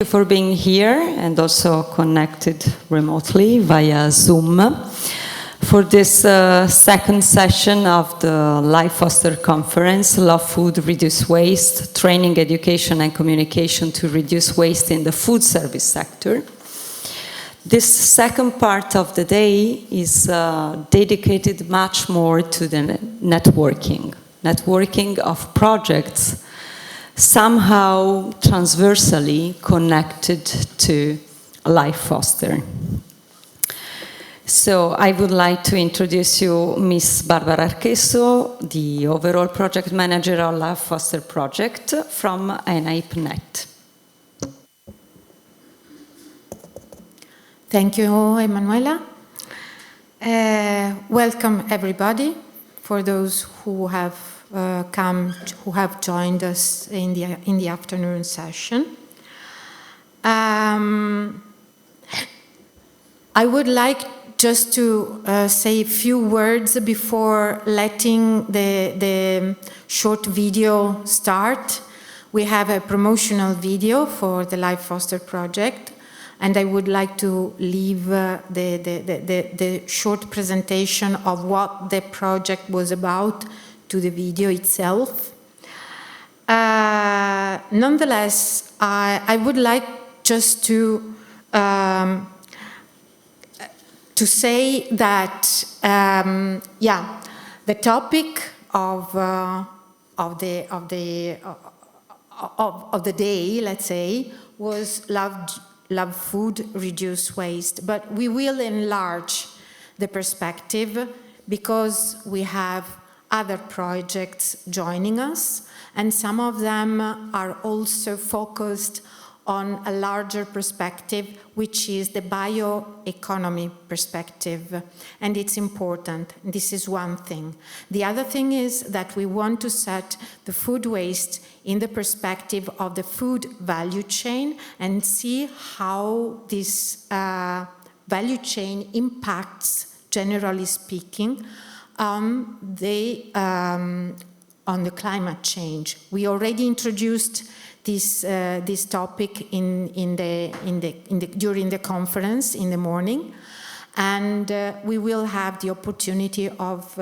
you for being here and also connected remotely via Zoom for this second session of the Life Foster Conference, Love Food, Reduce Waste, Training, Education and Communication to Reduce Waste in the Food Service Sector. This second part of the day is dedicated much more to the networking of projects somehow transversally connected to Life Foster. So I would like to introduce you Ms. Barbara Archeso, the overall project manager of Life Foster project from ENAIP NET. Thank you, Emanuela. Welcome everybody. For those who have who have joined us in the afternoon session. I would like just to say a few words before letting the short video start. We have a promotional video for the Life Foster project, and I would like to leave the short presentation of what the project was about to the video itself. Nonetheless, I would like just to say that the topic of the day, let's say, was love food, reduce waste. But we will enlarge the perspective because we have other projects joining us, and some of them are also focused on a larger perspective, which is the bioeconomy perspective. And it's important. This is one thing. The other thing is that we want to set the food waste in the perspective of the food value chain and see how this value chain impacts, generally speaking, on the climate change. We already introduced this topic during the conference in the morning, and we will have the opportunity of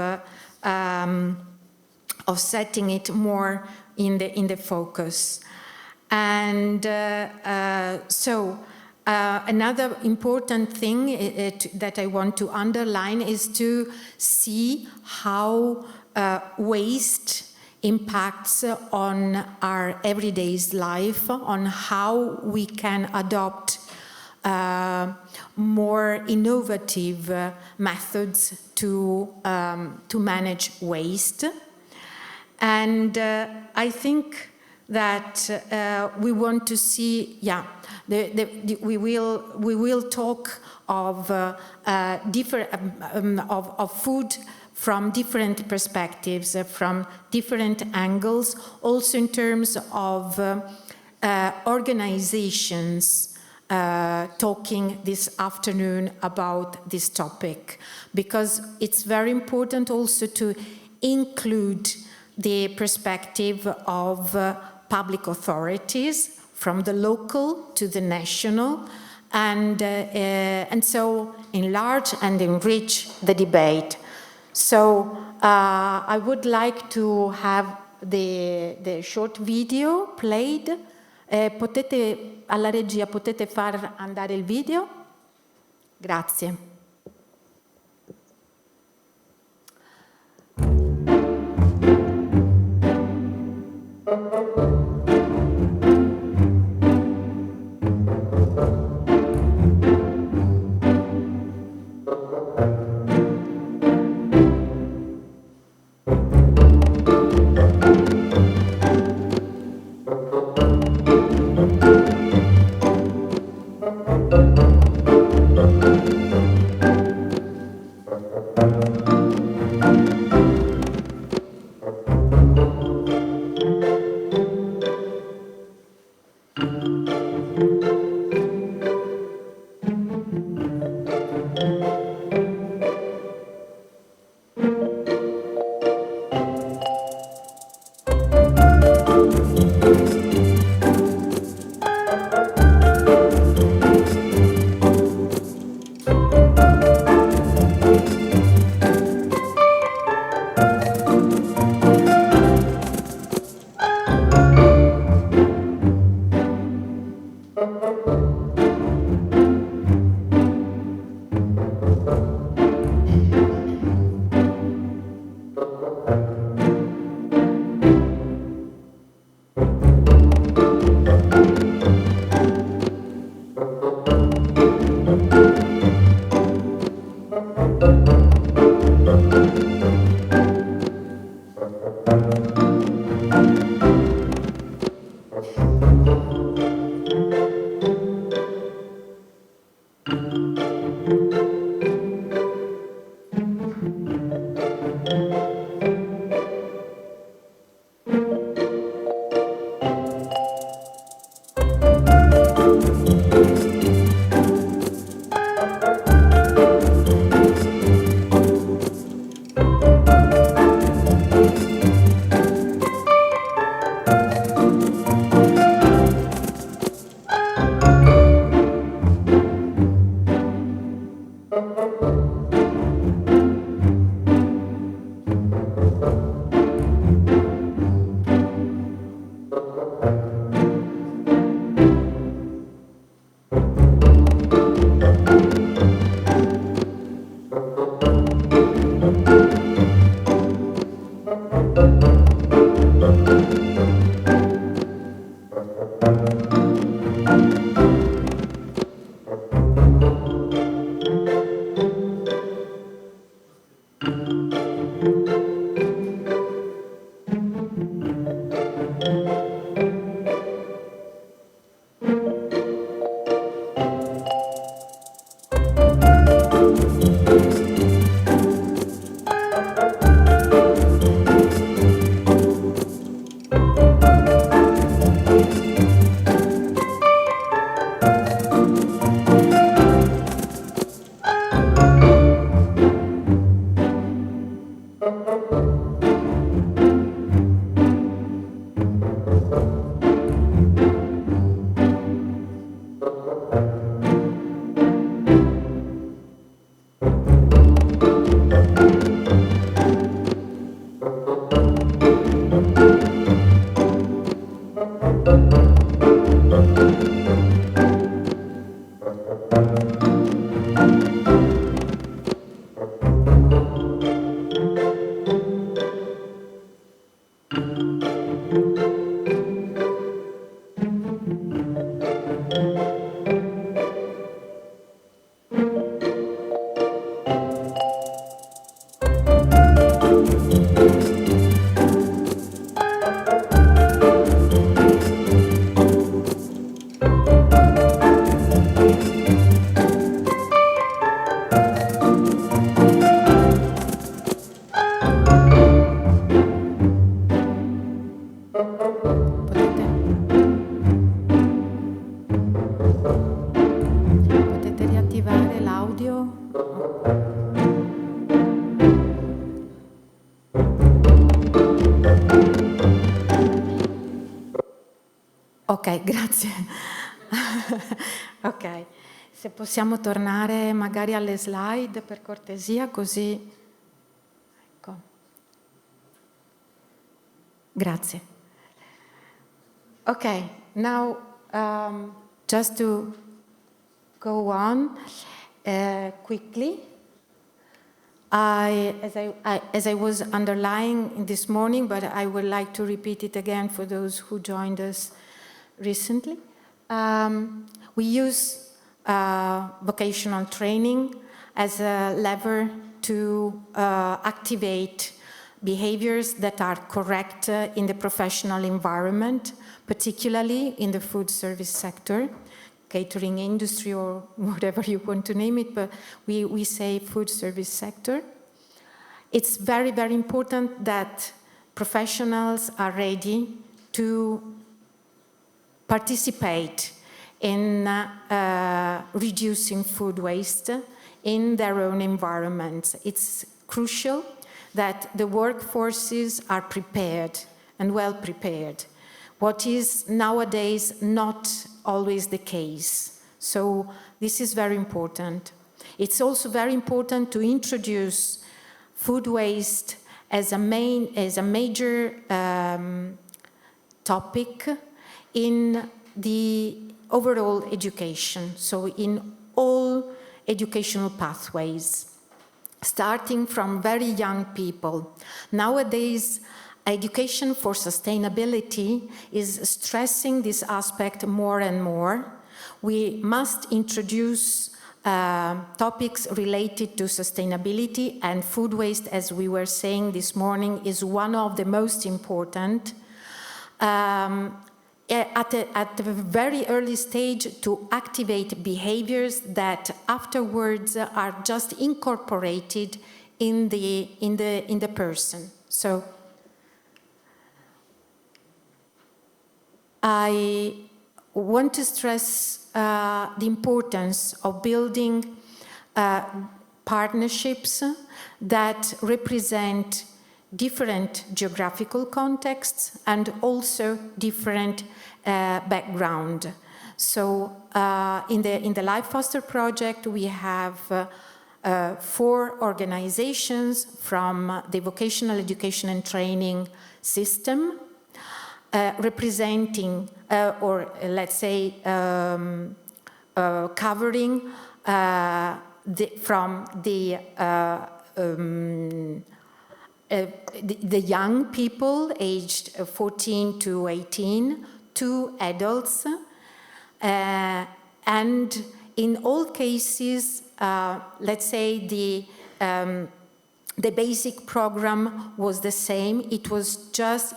setting it more in the focus. And another important thing that I want to underline is to see how waste impacts on our everyday life, on how we can adopt more innovative methods to manage waste. And I think that we want to see, we will talk of of food from different perspectives, from different angles, also in terms of organizations talking this afternoon about this topic, because it's very important also to include the perspective of public authorities, from the local to the national, and so enlarge and enrich the debate. So I would like to have the short video played. Alla regia potete far andare il video? Grazie. Potete riattivare l'audio? Ok, grazie. Ok, se possiamo tornare magari alle slide per cortesia, così. Ecco. Grazie. Ok, now just to go on quickly. As I was underlying this morning, but I would like to repeat it again for those who joined us recently. We use vocational training as a lever to activate behaviors that are correct in the professional environment, particularly in the food service sector, catering industry or whatever you want to name it, but we say food service sector. It's very, very important that professionals are ready to participate in reducing food waste in their own environments. It's crucial that the workforces are prepared and well prepared, what is nowadays not always the case. So this is very important. It's also very important to introduce food waste as a major topic in the overall education, so in all educational pathways, starting from very young people. Nowadays, education for sustainability is stressing this aspect more and more. We must introduce topics related to sustainability, and food waste, as we were saying this morning, is one of the most important. At a very early stage, to activate behaviors that afterwards are just incorporated in the person. So I want to stress the importance of building partnerships that represent different geographical contexts and also different background. So in the Life Foster project, we have 4 organizations from the vocational education and training system, representing, or let's say, covering from the young people aged 14 to 18 to adults, and in all cases, let's say the basic program was the same. It was just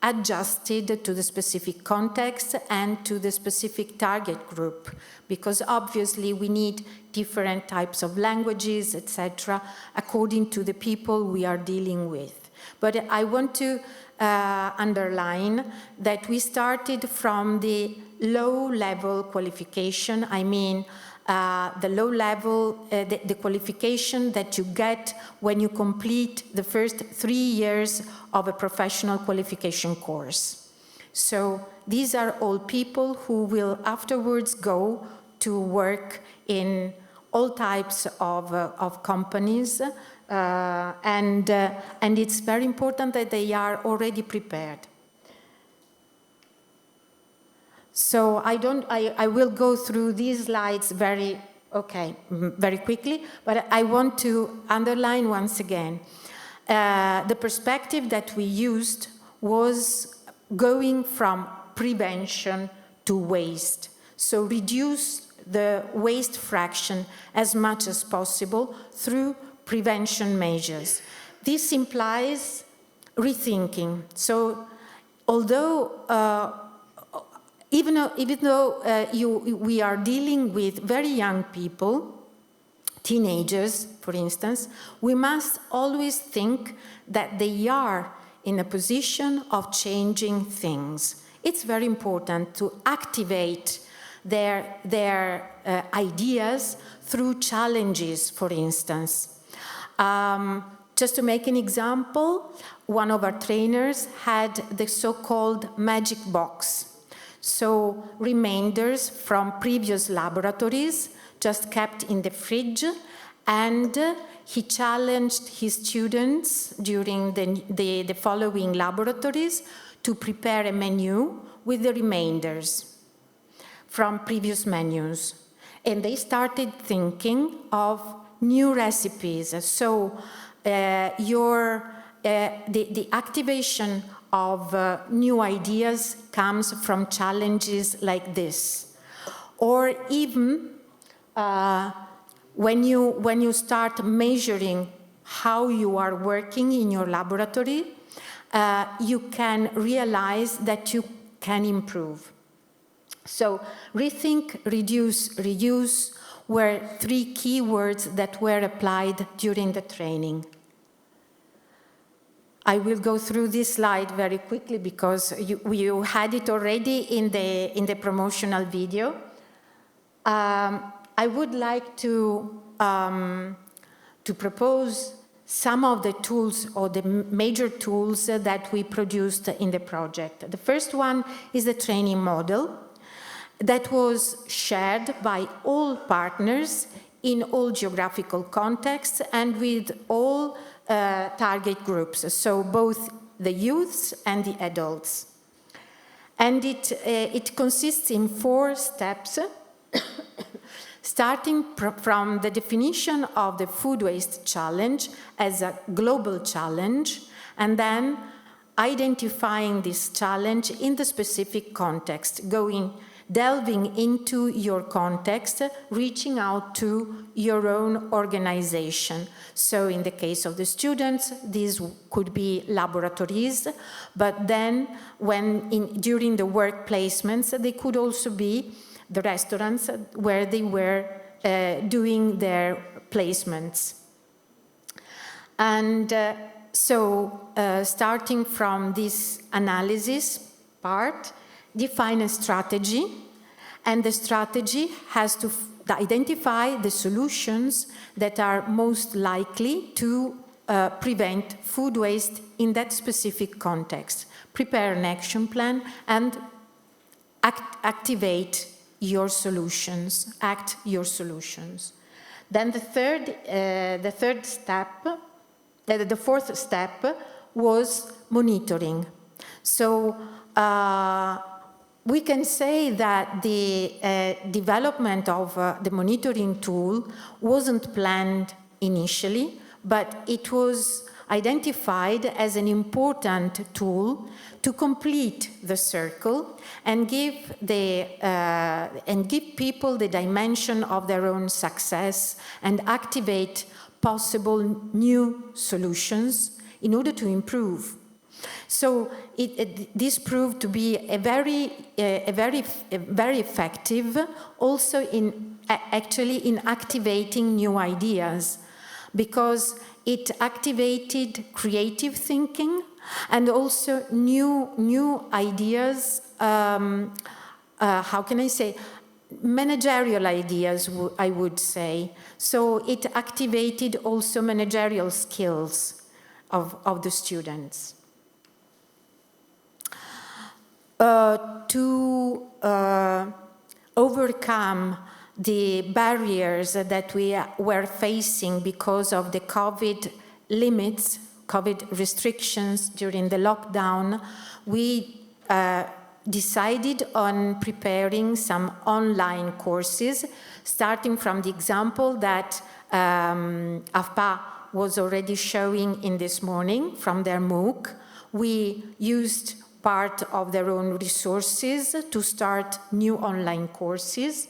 adjusted to the specific context and to the specific target group, because obviously we need different types of languages, etc., according to the people we are dealing with. But I want to underline that we started from the low-level qualification. I mean, the low-level, the qualification that you get when you complete the first 3 years of a professional qualification course. So these are all people who will afterwards go to work in all types of companies, and it's very important that they are already prepared. So I will go through these slides very quickly, but I want to underline once again, the perspective that we used was going from prevention to waste. So reduce the waste fraction as much as possible through prevention measures. This implies rethinking. So although even though we are dealing with very young people, teenagers, for instance, we must always think that they are in a position of changing things. It's very important to activate their ideas through challenges, for instance. Just to make an example, one of our trainers had the so-called magic box. So remainders from previous laboratories just kept in the fridge, and he challenged his students during the following laboratories to prepare a menu with the remainders from previous menus. And they started thinking of new recipes. So the activation of new ideas comes from challenges like this. Or even when you start measuring how you are working in your laboratory, you can realize that you can improve. So rethink, reduce, reuse were 3 keywords that were applied during the training. I will go through this slide very quickly because you had it already in the promotional video. I would like to propose some of the tools or the major tools that we produced in the project. The first one is the training model that was shared by all partners in all geographical contexts and with all target groups, so both the youths and the adults. And it consists in 4 steps, starting from the definition of the food waste challenge as a global challenge, and then identifying this challenge in the specific context, delving into your context, reaching out to your own organization. So in the case of the students, these could be laboratories, but then during the work placements, they could also be the restaurants where they were doing their placements. And so starting from this analysis part, define a strategy, and the strategy has to identify the solutions that are most likely to prevent food waste in that specific context. Prepare an action plan and activate your solutions, act your solutions. Then the fourth step was monitoring. So we can say that the development of the monitoring tool wasn't planned initially, but it was identified as an important tool to complete the circle and give people the dimension of their own success and activate possible new solutions in order to improve. So this proved to be a very effective, also in activating new ideas, because it activated creative thinking and also new ideas. How can I say? Managerial ideas, I would say. So it activated also managerial skills of the students. To overcome the barriers that we were facing because of the COVID limits, COVID restrictions during the lockdown, we decided on preparing some online courses, starting from the example that AFPA was already showing in this morning from their MOOC. We used part of their own resources to start new online courses.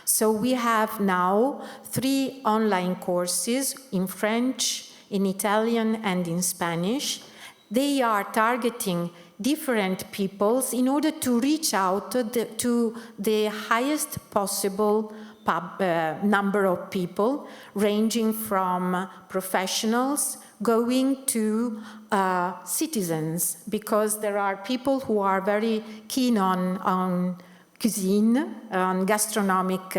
So we have now 3 online courses in French, in Italian, and in Spanish. They are targeting different peoples in order to reach out to the highest possible number of people, ranging from professionals going to citizens, because there are people who are very keen on cuisine, on gastronomic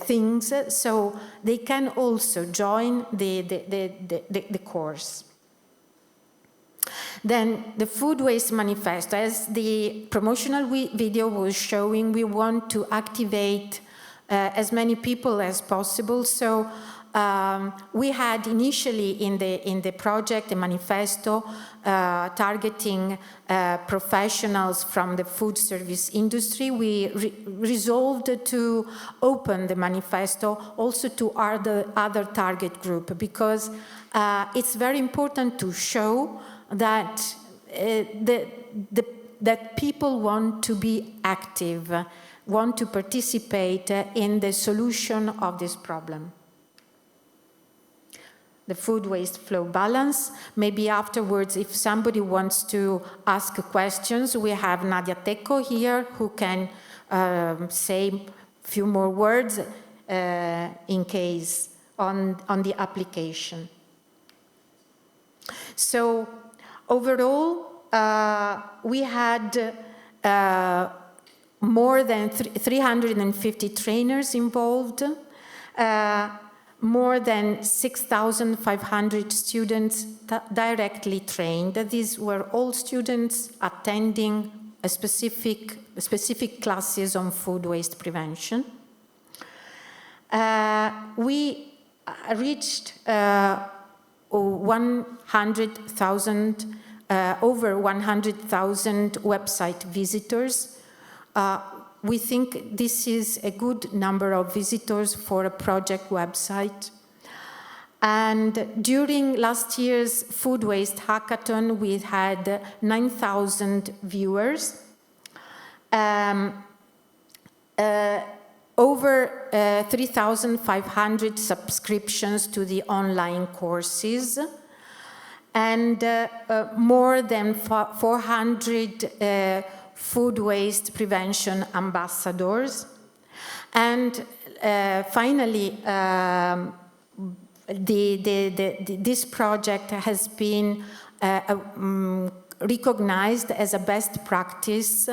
things, so they can also join the course. Then the food waste manifesto, as the promotional video was showing, we want to activate as many people as possible. So we had initially in the project a manifesto targeting professionals from the food service industry. We resolved to open the manifesto also to other target group, because it's very important to show that that people want to be active, want to participate in the solution of this problem. The food waste flow balance. Maybe afterwards, if somebody wants to ask questions, we have Nadia Tecco here who can say a few more words in case on the application. So overall, we had more than 350 trainers involved, more than 6,500 students directly trained. These were all students attending a specific classes on food waste prevention. We reached 100,000, over 100,000 website visitors. We think this is a good number of visitors for a project website. And during last year's food waste hackathon, we had 9,000 viewers. Over 3,500 subscriptions to the online courses, and more than 400 food waste prevention ambassadors. And finally, this project has been recognized as a best practice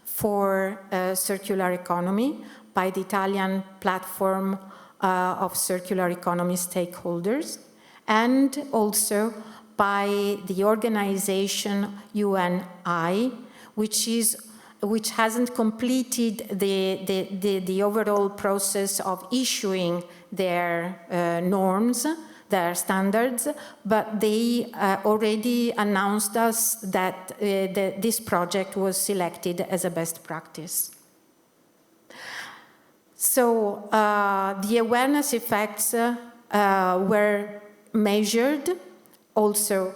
for circular economy by the Italian platform of circular economy stakeholders, and also by the organization UNI, which hasn't completed the overall process of issuing their norms, their standards, but they already announced us that this project was selected as a best practice. So the awareness effects were measured. Also,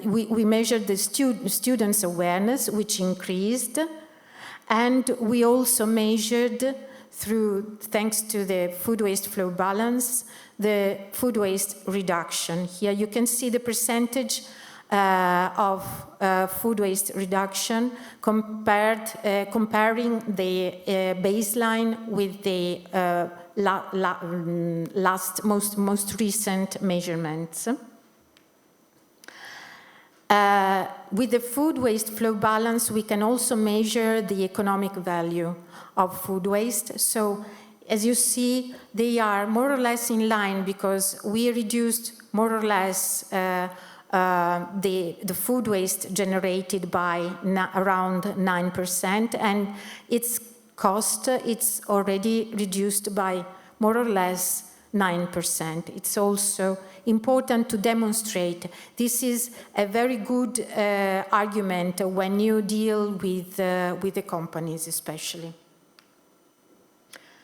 we measured the students' awareness, which increased, and we also measured thanks to the food waste flow balance, the food waste reduction. Here you can see the percentage of food waste reduction comparing the baseline with the most recent measurements. With the food waste flow balance, we can also measure the economic value of food waste. So, as you see, they are more or less in line, because we reduced more or less the food waste generated by around 9%, and its cost, it's already reduced by more or less 9%. It's also important to demonstrate this is a very good argument when you deal with the companies especially.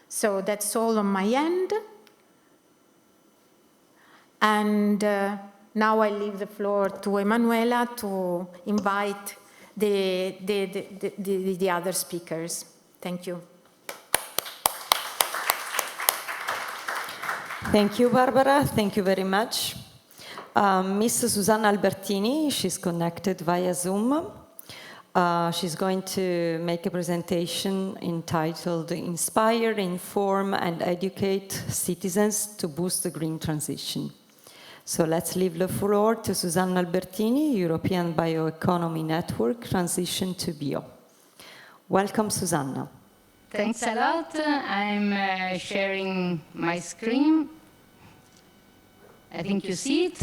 So that's all on my end. And now I leave the floor to Emanuela to invite the other speakers. Thank you. Thank you, Barbara. Thank you very much. Miss Susanna Albertini, she's connected via Zoom. She's going to make a presentation entitled Inspire, Inform and Educate Citizens to Boost the Green Transition. So let's leave the floor to Susanna Albertini, European Bioeconomy Network, Transition to Bio. Welcome, Susanna. Thanks a lot. I'm sharing my screen. I think you see it.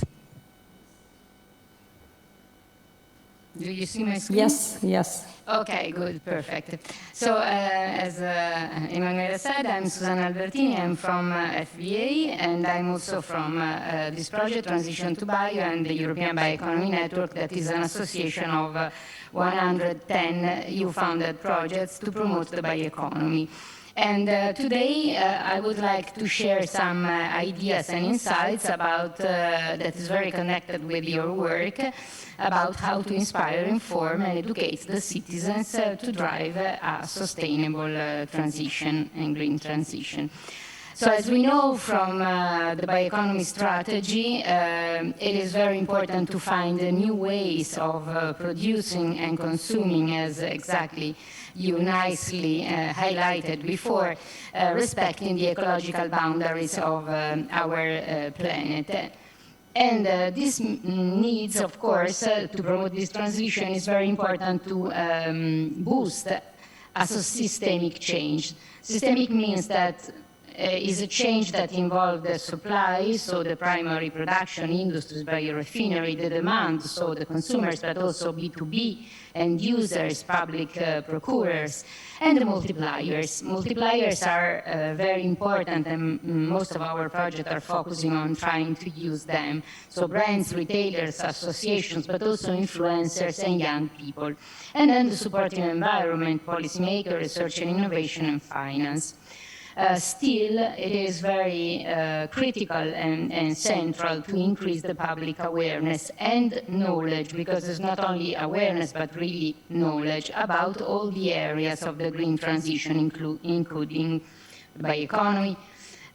Do you see my screen? Yes, yes. Okay, good, perfect. So, as Emanuela said, I'm Susanna Albertini. I'm from FBA, and I'm also from this project, Transition to Bio, and the European Bioeconomy Network, that is an association of 110 EU-funded projects to promote the bioeconomy. And today, I would like to share some ideas and insights about that is very connected with your work, about how to inspire, inform, and educate the citizens to drive a sustainable transition and green transition. So as we know from the bioeconomy strategy, it is very important to find new ways of producing and consuming, as exactly you nicely highlighted before, respecting the ecological boundaries of our planet. And this needs, of course, to promote this transition is very important to boost a systemic change. Systemic means that is a change that involves the supply, so the primary production industries, biorefinery, the demand, so the consumers, but also B2B and users, public procurers, and the multipliers. Multipliers are very important, and most of our projects are focusing on trying to use them. So brands, retailers, associations, but also influencers and young people. And then the supporting environment, policymakers, research and innovation, and finance. Still, it is very critical and central to increase the public awareness and knowledge, because it's not only awareness, but really knowledge about all the areas of the green transition, including the bioeconomy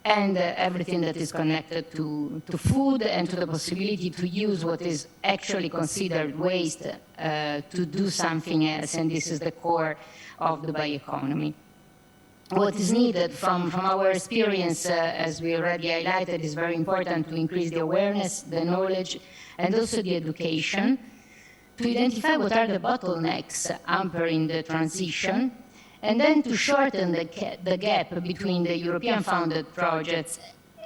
and everything that is connected to food and to the possibility to use what is actually considered waste to do something else, and this is the core of the bioeconomy. What is needed from our experience, as we already highlighted, is very important to increase the awareness, the knowledge, and also the education, to identify what are the bottlenecks hampering the transition, and then to shorten the gap between the European-funded projects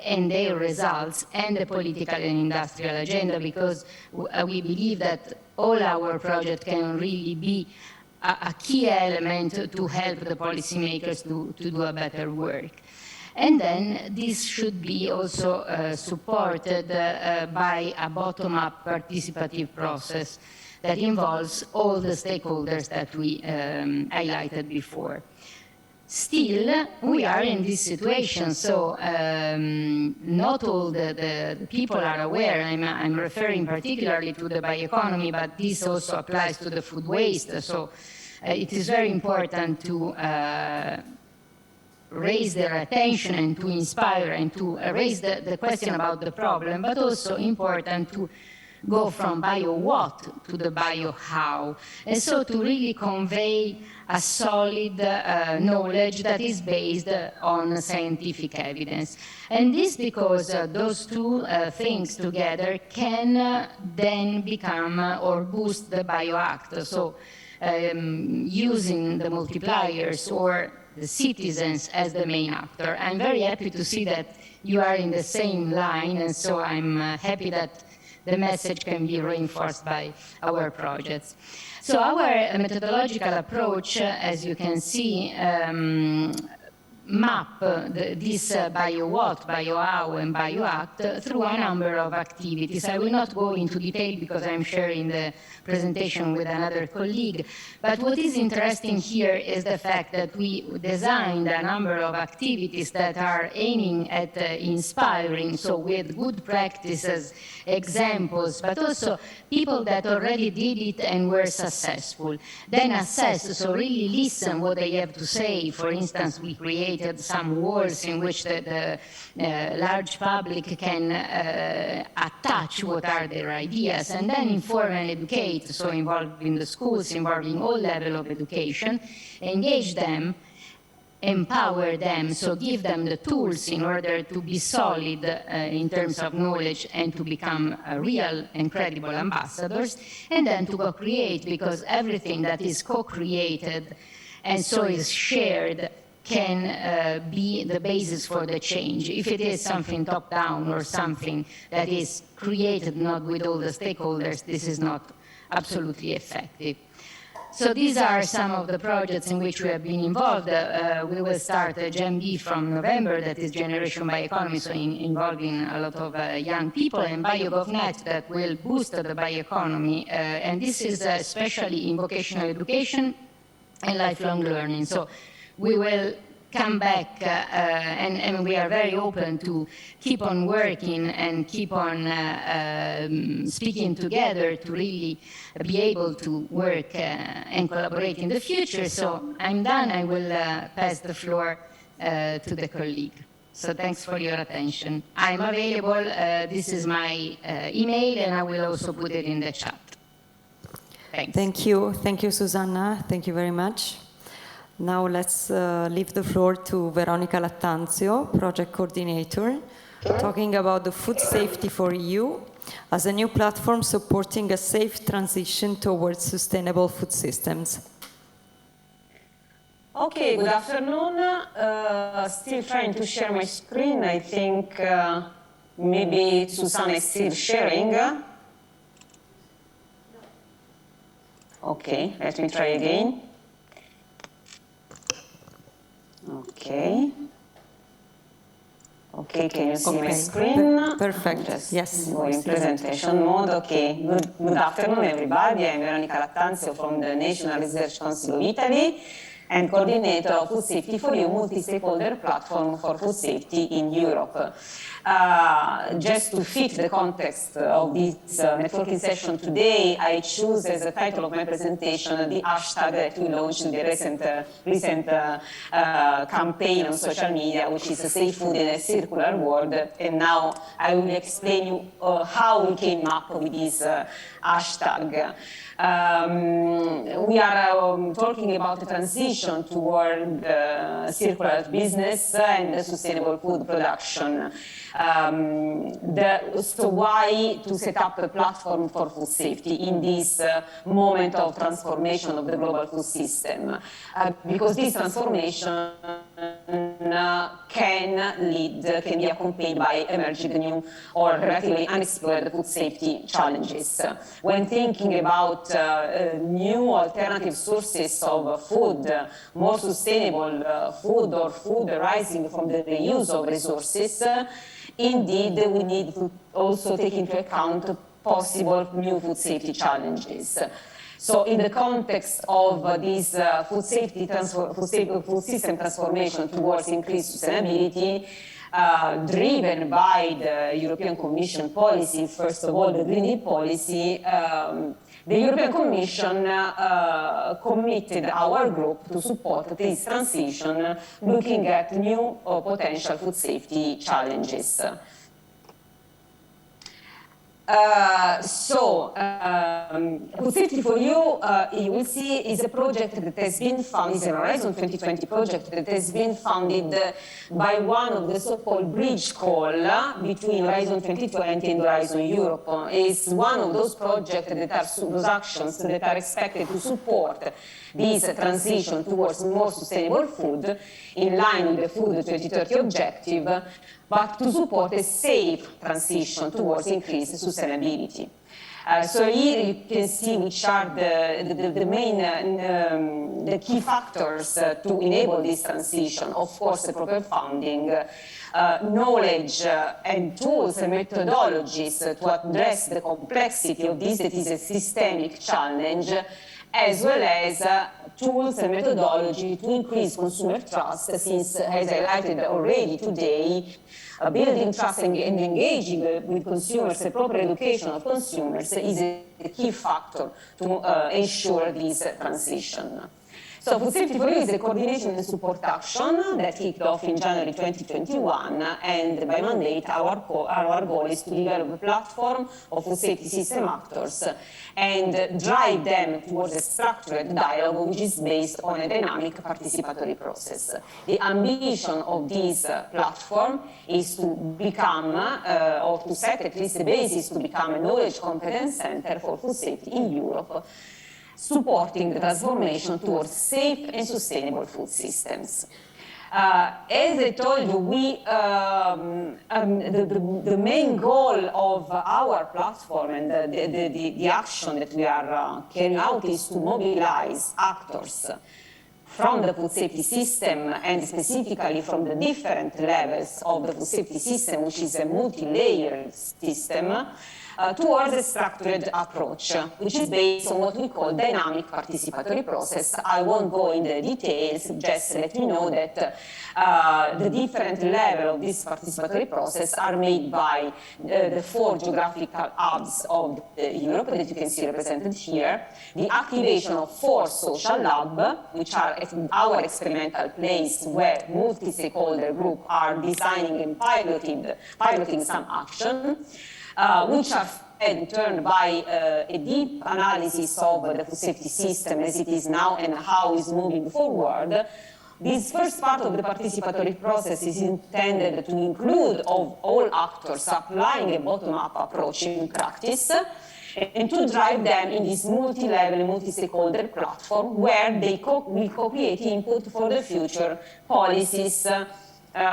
and their results and the political and industrial agenda, because we believe that all our projects can really be a key element to help the policymakers to do a better work. And then this should be also supported by a bottom-up participative process that involves all the stakeholders that we highlighted before. Still, we are in this situation, so not all the people are aware. I'm referring particularly to the bioeconomy, but this also applies to the food waste. So it is very important to raise their attention and to inspire and to raise the question about the problem, but also important to go from bio what to the bio how. And so to really convey a solid knowledge that is based on scientific evidence. And this because those two things together can then become or boost the bioact. So using the multipliers or the citizens as the main actor. I'm very happy to see that you are in the same line, and so I'm happy that the message can be reinforced by our projects. So our methodological approach, as you can see, map this bio-what, bio-how, and bio-act through a number of activities. I will not go into detail because I'm sharing the presentation with another colleague, but what is interesting here is the fact that we designed a number of activities that are aiming at inspiring, so with good practices, examples, but also people that already did it and were successful. Then assess, so really listen what they have to say. For instance, we created some walls in which the large public can attach what are their ideas, and then inform and educate, so involving the schools, involving all level of education, engage them, empower them, so give them the tools in order to be solid in terms of knowledge and to become real and credible ambassadors, and then to co-create, because everything that is co-created and so is shared can be the basis for the change. If it is something top-down or something that is created not with all the stakeholders, this is not absolutely effective. So these are some of the projects in which we have been involved. We will start Gen B from November, that is Generation Bioeconomy, so involving a lot of young people, and BioGov NET that will boost the bioeconomy. And this is especially in vocational education and lifelong learning. So we will come back and we are very open to keep on working and keep on speaking together to really be able to work and collaborate in the future. So I'm done. I will pass the floor to the colleague. So thanks for your attention. I'm available. This is my email, and I will also put it in the chat. Thanks. Thank you. Thank you, Susanna. Thank you very much. Now let's leave the floor to Veronica Lattanzio, Project Coordinator, talking about the Food Safety for EU as a new platform supporting a safe transition towards sustainable food systems. Okay, good afternoon. Still trying to share my screen. I think maybe Susanna is still sharing. Okay, let me try again. Okay. Okay, can you see my screen? Perfect. Just yes. Go in presentation mode. Okay. Good afternoon, everybody. I'm Veronica Lattanzio from the National Research Council of Italy and coordinator of Food Safety for EU, multi-stakeholder platform for food safety in Europe. Just to fit the context of this networking session today, I choose as a title of my presentation the hashtag that we launched in the recent campaign on social media, which is Safe Food in a Circular World. And now I will explain you how we came up with this hashtag. We are talking about the transition toward circular business and sustainable food production. So why to set up a platform for food safety in this moment of transformation of the global food system? Because this transformation can be accompanied by emerging new or relatively unexplored food safety challenges. When thinking about new alternative sources of food, more sustainable food or food arising from the reuse of resources, indeed we need to also take into account possible new food safety challenges. So in the context of this food system transformation towards increased sustainability, driven by the European Commission policy, first of all the Green Deal policy, the European Commission committed our group to support this transition, looking at new potential food safety challenges. Food Safety for You, you will see, is a project that has been funded, is a Horizon 2020 project that has been funded by one of the so-called bridge call between Horizon 2020 and Horizon Europe. It's one of those projects that are, those actions that are expected to support this transition towards more sustainable food in line with the Food 2030 objective, but to support a safe transition towards increased sustainability. So here you can see which are the main, the key factors to enable this transition. Of course, the proper funding, knowledge and tools and methodologies to address the complexity of this that is a systemic challenge, as well as tools and methodology to increase consumer trust, since, as I highlighted already today, building trust and engaging with consumers, the proper education of consumers is a key factor to ensure this transition. So Food Safety for You is a coordination and support action that kicked off in January 2021, and by mandate our goal is to develop a platform of food safety system actors and drive them towards a structured dialogue which is based on a dynamic participatory process. The ambition of this platform is to become, or to set at least the basis to become a knowledge competence center for food safety in Europe, supporting the transformation towards safe and sustainable food systems. As I told you, the main goal of our platform and the action that we are carrying out is to mobilize actors from the food safety system, and specifically from the different levels of the food safety system, which is a multi-layered system, towards a structured approach, which is based on what we call dynamic participatory process. I won't go in the details, just let you know that the different levels of this participatory process are made by the 4 geographical hubs of Europe that you can see represented here, the activation of 4 social labs, which are our experimental place where multi-stakeholder groups are designing and piloting some action, which are fed in turn by a deep analysis of the food safety system as it is now and how it's moving forward. This first part of the participatory process is intended to include of all actors applying a bottom-up approach in practice, and to drive them in this multi-level and multi-stakeholder platform where they will co-create input for the future policies,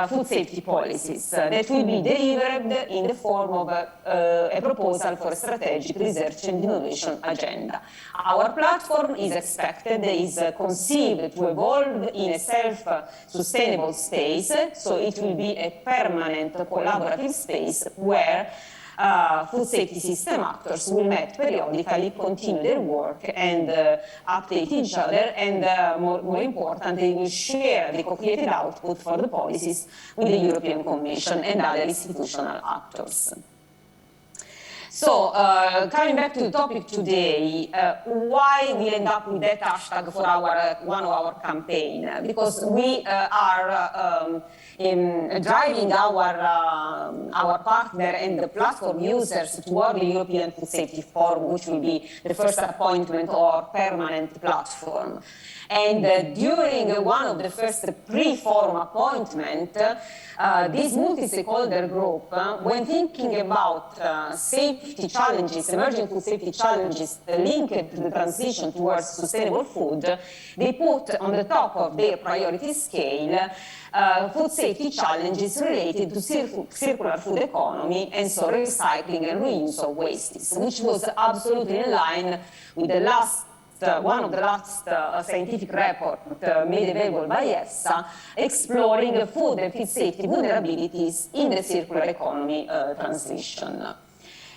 food safety policies that will be delivered in the form of a proposal for a strategic research and innovation agenda. Our platform is expected, is conceived to evolve in a self-sustainable space, so it will be a permanent collaborative space where food safety system actors will meet periodically, continue their work, and update each other, and more important, they will share the co-created output for the policies with the European Commission and other institutional actors. So, coming back to the topic today, why we end up with that hashtag for one of our campaign? Because we are driving our partner and the platform users toward the European Food Safety Forum, which will be the first appointment or permanent platform. And during one of the first pre-forum appointment, this multi-stakeholder group, when thinking about safety challenges, emerging food safety challenges linked to the transition towards sustainable food, they put on the top of their priority scale food safety challenges related to circular food economy, and so recycling and reuse of wastes, which was absolutely in line with the one of the last scientific reports made available by EFSA, exploring food and feed safety vulnerabilities in the circular economy transition.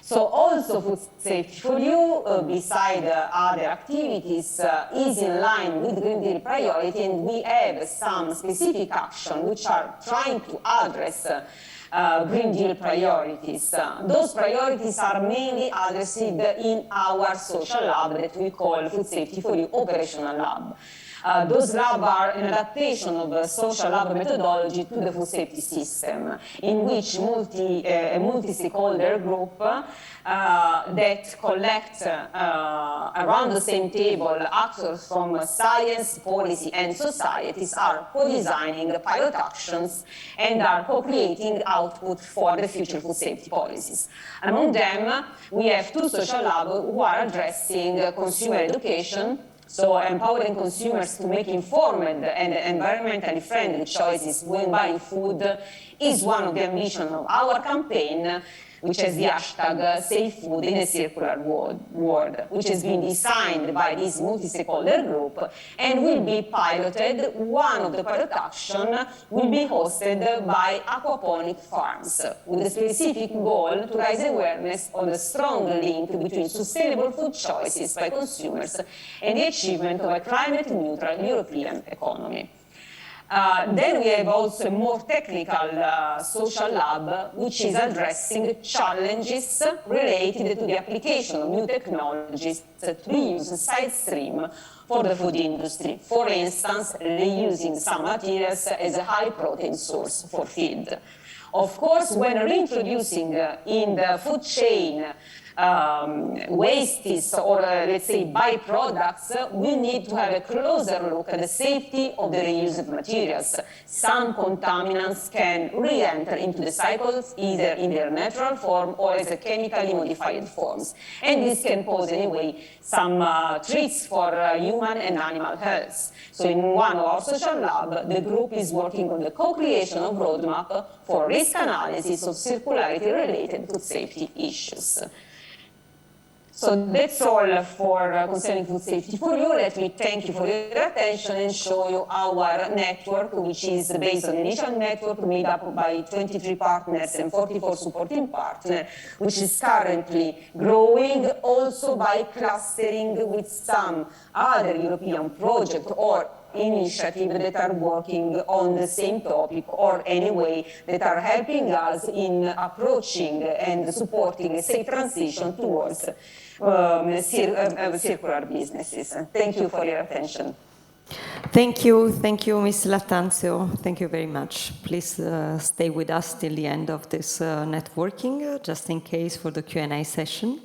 So also Food Safety for You, beside other activities, is in line with Green Deal priority, and we have some specific action which are trying to address Green Deal priorities. Those priorities are mainly addressed in our social lab that we call Food Safety for You Operational Lab. Those labs are an adaptation of the social lab methodology to the food safety system, in which a multi-stakeholder group that collect around the same table actors from science, policy, and societies are co-designing the pilot actions and are co-creating output for the future food safety policies. Among them, we have 2 social labs who are addressing consumer education, so empowering consumers to make informed and environmentally friendly choices when buying food is one of the ambitions of our campaign. which has the hashtag Safe Food in a Circular World, which has been designed by this multi-stakeholder group and will be piloted. One of the pilot action will be hosted by aquaponic farms, with a specific goal to raise awareness on the strong link between sustainable food choices by consumers and the achievement of a climate-neutral European economy. Then we have also a more technical social lab, which is addressing challenges related to the application of new technologies to use side stream for the food industry. For instance, reusing some materials as a high protein source for feed. Of course, when reintroducing in the food chain wastes or let's say byproducts, we need to have a closer look at the safety of the reused materials. Some contaminants can re-enter into the cycles either in their natural form or as a chemically modified forms, and this can pose anyway some threats for human and animal health. So in one of our social lab, the group is working on the co-creation of roadmap for risk analysis of circularity related to safety issues. So that's all for concerning food safety for you. Let me thank you for your attention and show you our network, which is based on an initial network made up by 23 partners and 44 supporting partners, which is currently growing also by clustering with some other European projects or initiatives that are working on the same topic or anyway that are helping us in approaching and supporting a safe transition towards circular businesses. Thank you for your attention. Thank you, Ms. Lattanzio. Thank you very much. Please stay with us till the end of this networking, just in case for the Q&A session.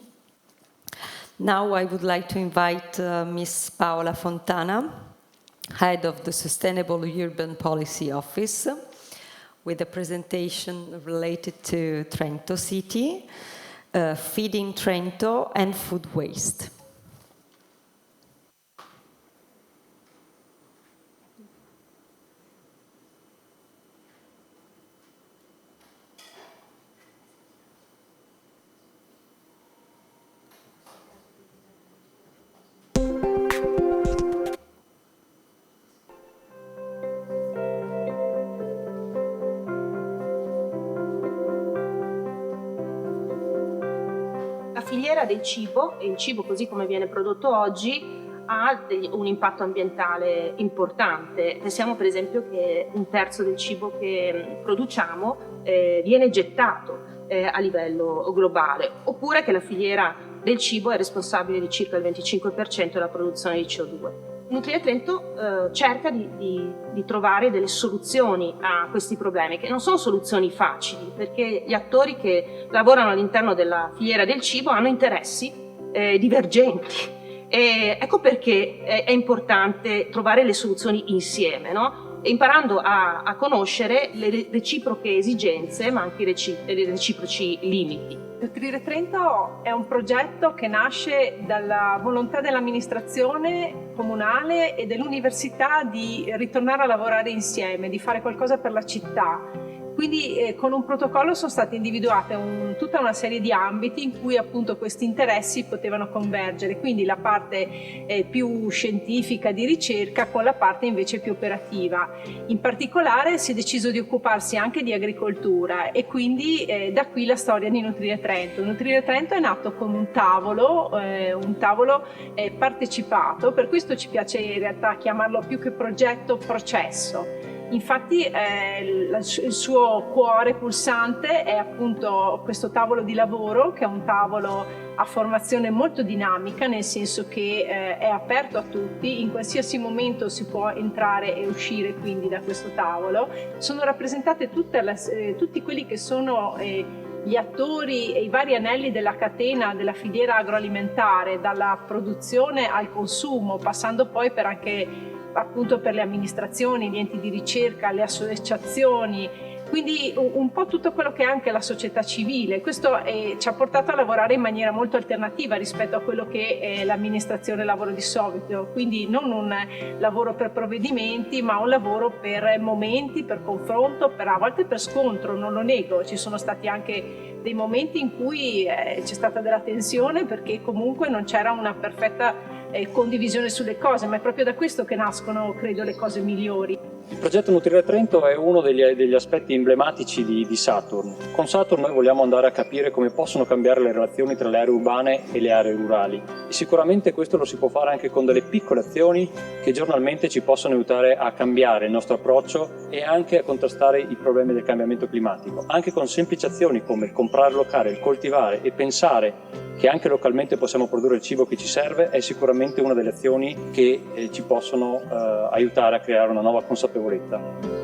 Now I would like to invite Ms. Paola Fontana, Head of the Sustainable Urban Policy Office, with a presentation related to Trento City, feeding Trento and food waste. La filiera del cibo, e il cibo così come viene prodotto oggi, ha un impatto ambientale importante. Pensiamo per esempio che un terzo del cibo che produciamo viene gettato a livello globale, oppure che la filiera del cibo è responsabile di circa il 25% della produzione di CO2. Nutria Trento cerca di trovare delle soluzioni a questi problemi, che non sono soluzioni facili, perché gli attori che lavorano all'interno della filiera del cibo hanno interessi divergenti. E ecco perché è importante trovare le soluzioni insieme, no? Imparando a conoscere le reciproche esigenze, ma anche i reciproci limiti. Nutrire Trento è un progetto che nasce dalla volontà dell'amministrazione comunale e dell'università di ritornare a lavorare insieme, di fare qualcosa per la città. Quindi con un protocollo sono state individuate tutta una serie di ambiti in cui appunto questi interessi potevano convergere, quindi la parte più scientifica di ricerca con la parte invece più operativa. In particolare si è deciso di occuparsi anche di agricoltura e quindi da qui la storia di Nutrire Trento. Nutrire Trento è nato con un tavolo partecipato, per questo ci piace in realtà chiamarlo più che progetto, processo. Infatti il suo cuore pulsante è appunto questo tavolo di lavoro, che è un tavolo a formazione molto dinamica, nel senso che è aperto a tutti, in qualsiasi momento si può entrare e uscire quindi da questo tavolo. Sono rappresentate tutti quelli che sono gli attori e i vari anelli della catena della filiera agroalimentare, dalla produzione al consumo, passando poi appunto per le amministrazioni, gli enti di ricerca, le associazioni, Quindi un po' tutto quello che è anche la società civile. Questo ci ha portato a lavorare in maniera molto alternativa rispetto a quello che è l'amministrazione lavoro di solito. Quindi non un lavoro per provvedimenti, ma un lavoro per momenti, per confronto, a volte per scontro, non lo nego. Ci sono stati anche dei momenti in cui c'è stata della tensione perché comunque non c'era una perfetta condivisione sulle cose, ma è proprio da questo che nascono, credo, le cose migliori. Il progetto Nutrire Trento è uno degli aspetti emblematici di Saturn. Con Saturn noi vogliamo andare a capire come possono cambiare le relazioni tra le aree urbane e le aree rurali e sicuramente questo lo si può fare anche con delle piccole azioni che giornalmente ci possono aiutare a cambiare il nostro approccio e anche a contrastare i problemi del cambiamento climatico, anche con semplici azioni come il comprare locale, il coltivare e pensare che anche localmente possiamo produrre il cibo che ci serve è sicuramente una delle azioni che ci possono aiutare a creare una nuova consapevolezza.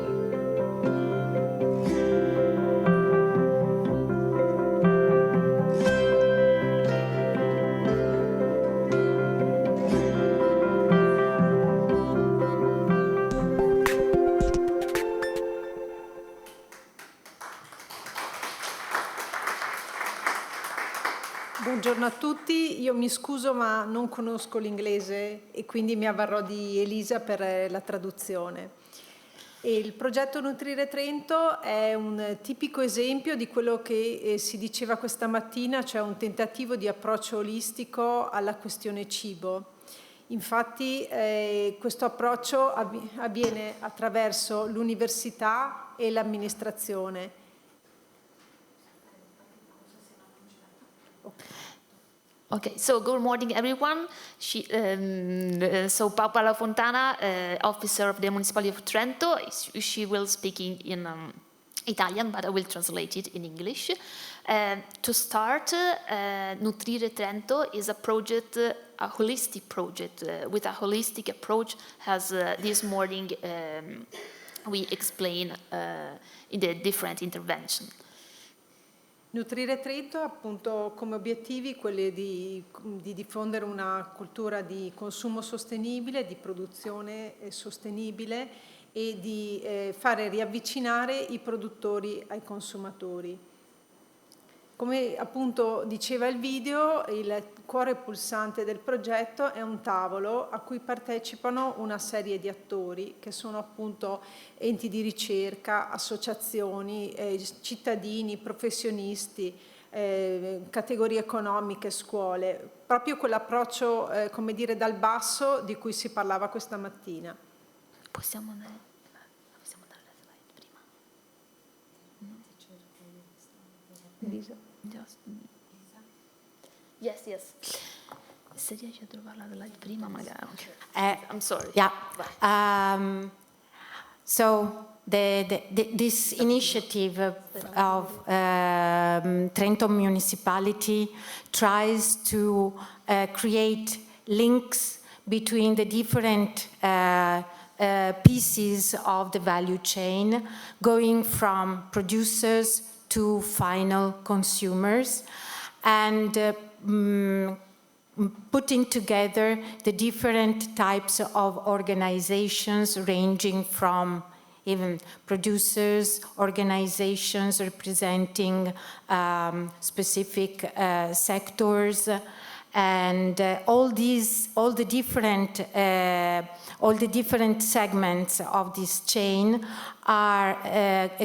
Buongiorno a tutti, io mi scuso ma non conosco l'inglese e quindi mi avvarrò di Elisa per la traduzione. E il progetto Nutrire Trento è un tipico esempio di quello che si diceva questa mattina, cioè un tentativo di approccio olistico alla questione cibo. Infatti questo approccio avviene attraverso l'università e l'amministrazione. Okay, so good morning, everyone. So Paola Fontana, officer of the Municipality of Trento, she will speak in Italian, but I will translate it in English. To start, Nutrire Trento is a project, a holistic project, with a holistic approach, as this morning we explain in the different intervention. Nutrire Trento ha appunto come obiettivi quelli di diffondere una cultura di consumo sostenibile, di produzione sostenibile e di fare riavvicinare i produttori ai consumatori. Come appunto diceva il video, il cuore pulsante del progetto è un tavolo a cui partecipano una serie di attori che sono appunto enti di ricerca, associazioni, cittadini, professionisti, categorie economiche, scuole, proprio quell'approccio, come dire, dal basso di cui si parlava questa mattina. Possiamo andare alla slide prima? Elisa? Yes. Se riesci a trovare la slide prima magari. I'm sorry. Yeah. So this initiative of Trento Municipality tries to create links between the different pieces of the value chain, going from producers to final consumers, and putting together the different types of organizations ranging from even producers, organizations representing specific sectors, and all the different segments of this chain are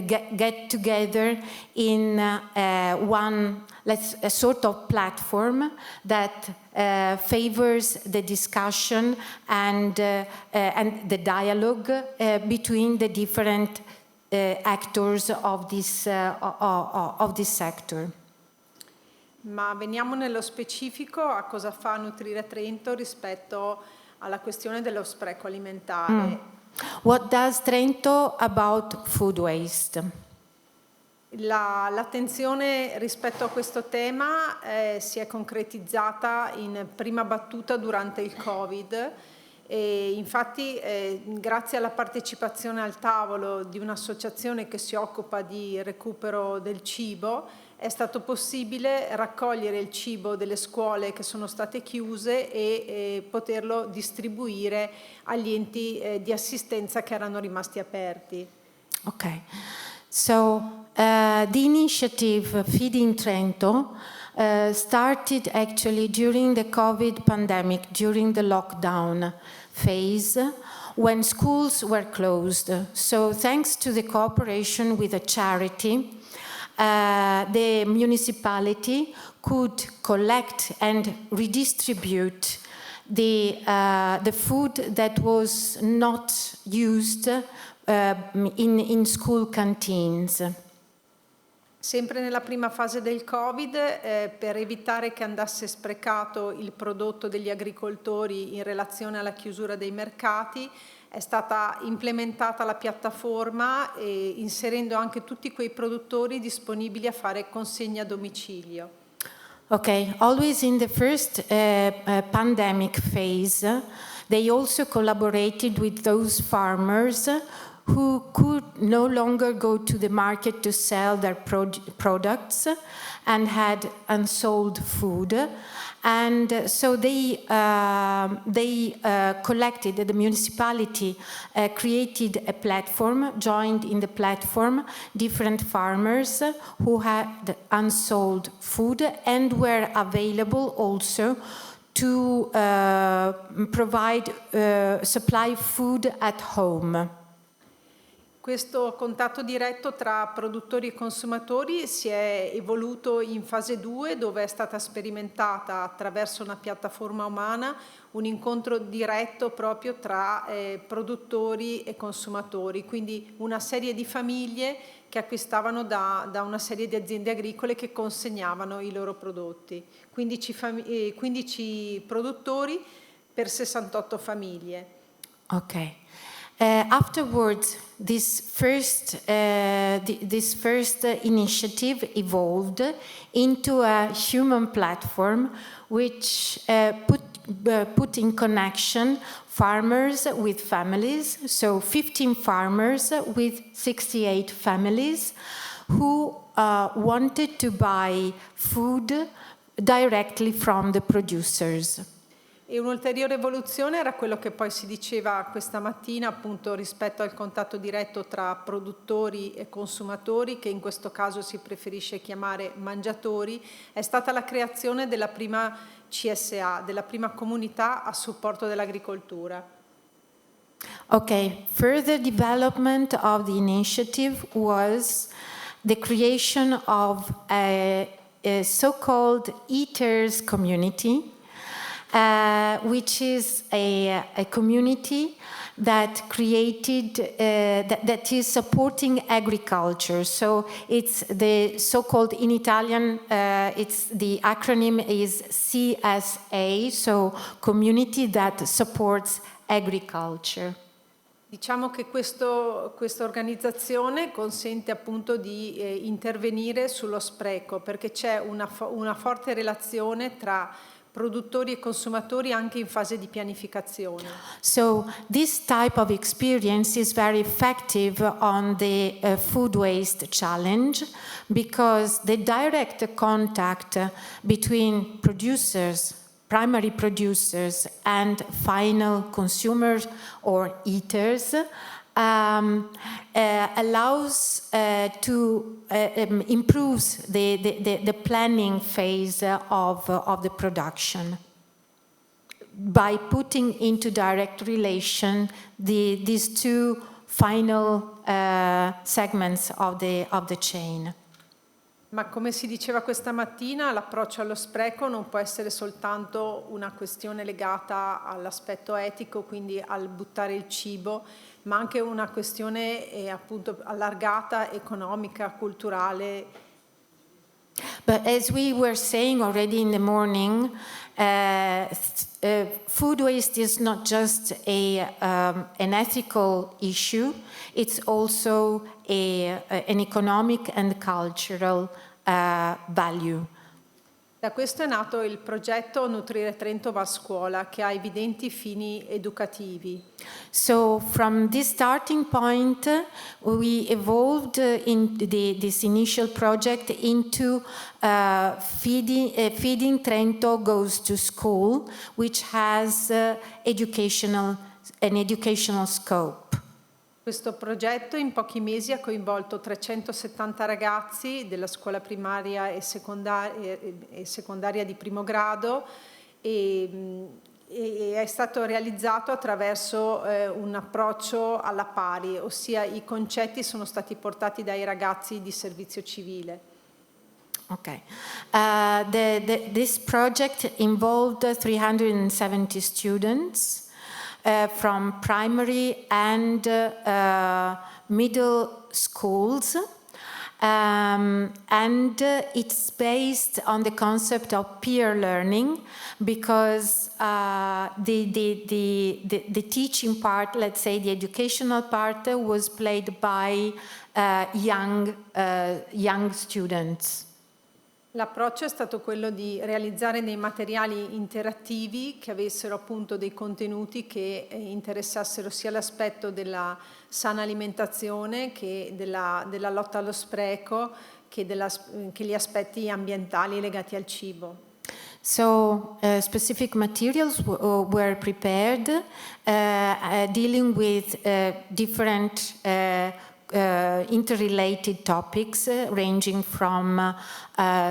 get together in a sort of platform that favors the discussion and the dialogue between the different actors of this sector. Ma veniamo nello specifico a cosa fa Nutrire Trento rispetto alla questione dello spreco alimentare. What does Trento about food waste? L'attenzione rispetto a questo tema si è concretizzata in prima battuta durante il Covid e infatti grazie alla partecipazione al tavolo di un'associazione che si occupa di recupero del cibo è stato possibile raccogliere il cibo delle scuole che sono state chiuse e poterlo distribuire agli enti di assistenza che erano rimasti aperti. Okay. So the initiative Feeding Trento started actually during the COVID pandemic, during the lockdown phase, when schools were closed. So thanks to the cooperation with a charity, the municipality could collect and redistribute the food that was not used in school canteens. Sempre nella prima fase del Covid, per evitare che andasse sprecato il prodotto degli agricoltori in relazione alla chiusura dei mercati, è stata implementata la piattaforma inserendo anche tutti quei produttori disponibili a fare consegna a domicilio. Okay, always in the first pandemic phase, they also collaborated with those farmers who could no longer go to the market to sell their products and had unsold food. And so they collected, the municipality created a platform, joined in the platform different farmers who had unsold food and were available also to provide, supply food at home. Questo contatto diretto tra produttori e consumatori si è evoluto in fase 2, dove è stata sperimentata attraverso una piattaforma umana un incontro diretto proprio tra produttori e consumatori, quindi una serie di famiglie che acquistavano da una serie di aziende agricole che consegnavano i loro prodotti. 15 produttori per 68 famiglie. Ok. Afterwards, this first initiative evolved into a human platform which put in connection farmers with families, so 15 farmers with 68 families who wanted to buy food directly from the producers. E un'ulteriore evoluzione era quello che poi si diceva questa mattina, appunto rispetto al contatto diretto tra produttori e consumatori, che in questo caso si preferisce chiamare mangiatori, è stata la creazione della prima CSA, della prima comunità a supporto dell'agricoltura. Okay, further development of the initiative was the creation of a so-called eaters community, which is a community that created, that is supporting agriculture. So it's the so-called, in Italian, the acronym is CSA, so Community That Supports Agriculture. Diciamo che questa organizzazione consente appunto di intervenire sullo spreco, perché c'è una forte relazione tra produttori e consumatori anche in fase di pianificazione. So this type of experience is very effective on the food waste challenge, because the direct contact between producers, primary producers, and final consumers or eaters allows to improves the planning phase of the production by putting into direct relation these two final segments of the chain. Ma come si diceva questa mattina, l'approccio allo spreco non può essere soltanto una questione legata all'aspetto etico, quindi al buttare il cibo, ma anche una questione appunto allargata, economica, culturale. But as we were saying already in the morning, food waste is not just an ethical issue, it's also an economic and cultural value. Da questo è nato il progetto Nutrire Trento va a scuola, che ha evidenti fini educativi. So from this starting point, we evolved in this initial project into Feeding Trento Goes to School, which has an educational scope. Questo progetto in pochi mesi ha coinvolto 370 ragazzi della scuola primaria e secondaria di primo grado e è stato realizzato attraverso un approccio alla pari, ossia i concetti sono stati portati dai ragazzi di servizio civile. Okay. This project involved 370 students from primary and middle schools, and it's based on the concept of peer learning because the teaching part, let's say the educational part, was played by young students. L'approccio è stato quello di realizzare dei materiali interattivi che avessero appunto dei contenuti che interessassero sia l'aspetto della sana alimentazione che della lotta allo spreco che gli aspetti ambientali legati al cibo. So specific materials were prepared dealing with different interrelated topics ranging from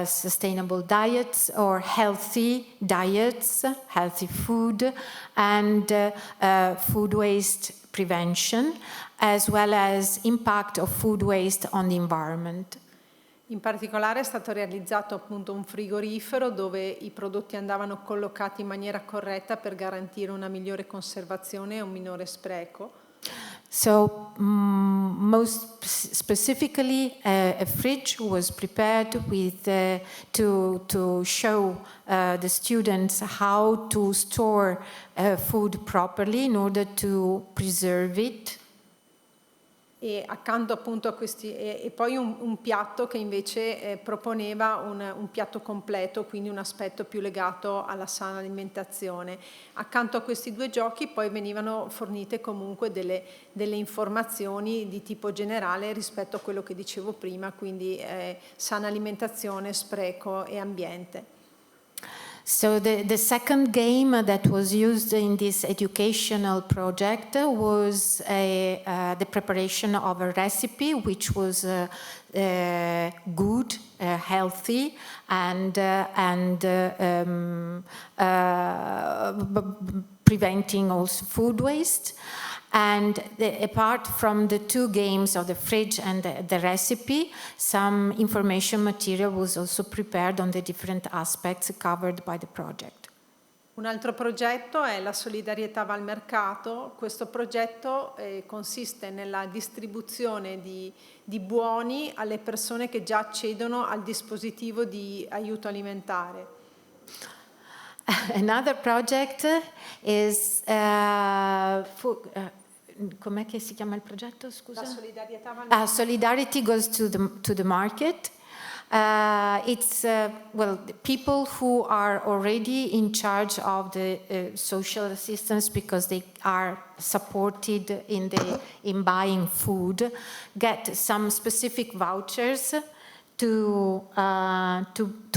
sustainable diets or healthy diets, healthy food, and food waste prevention, as well as impact of food waste on the environment. In particolare è stato realizzato appunto un frigorifero dove i prodotti andavano collocati in maniera corretta per garantire una migliore conservazione e un minore spreco. So most specifically, a fridge was prepared with to show the students how to store food properly in order to preserve it. E accanto appunto a questi e poi un piatto che invece proponeva un piatto completo, quindi un aspetto più legato alla sana alimentazione. Accanto a questi due giochi poi venivano fornite comunque delle informazioni di tipo generale rispetto a quello che dicevo prima, quindi sana alimentazione, spreco e ambiente. So the second game that was used in this educational project was the preparation of a recipe which was good, healthy, and preventing also food waste. And apart from the two games of the fridge and the recipe, some information material was also prepared on the different aspects covered by the project. Un altro progetto è la solidarietà va al mercato. Questo progetto consiste nella distribuzione di buoni alle persone che già accedono al dispositivo di aiuto alimentare. Another project is com'è che si chiama il progetto? Scusa? La solidarietà va al mercato. Solidarity goes to the market. It's people who are already in charge of the social assistance because they are supported in buying food get some specific vouchers to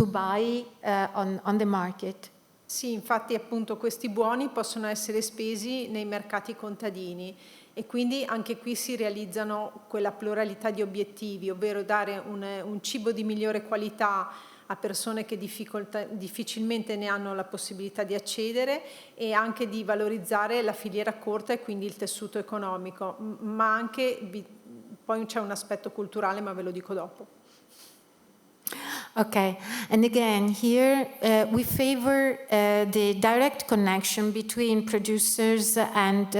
buy on the market. Sì, infatti appunto questi buoni possono essere spesi nei mercati contadini e quindi anche qui si realizzano quella pluralità di obiettivi, ovvero dare un cibo di migliore qualità a persone che difficilmente ne hanno la possibilità di accedere e anche di valorizzare la filiera corta e quindi il tessuto economico, ma anche poi c'è un aspetto culturale, ma ve lo dico dopo. Okay, and again here we favor the direct connection between producers and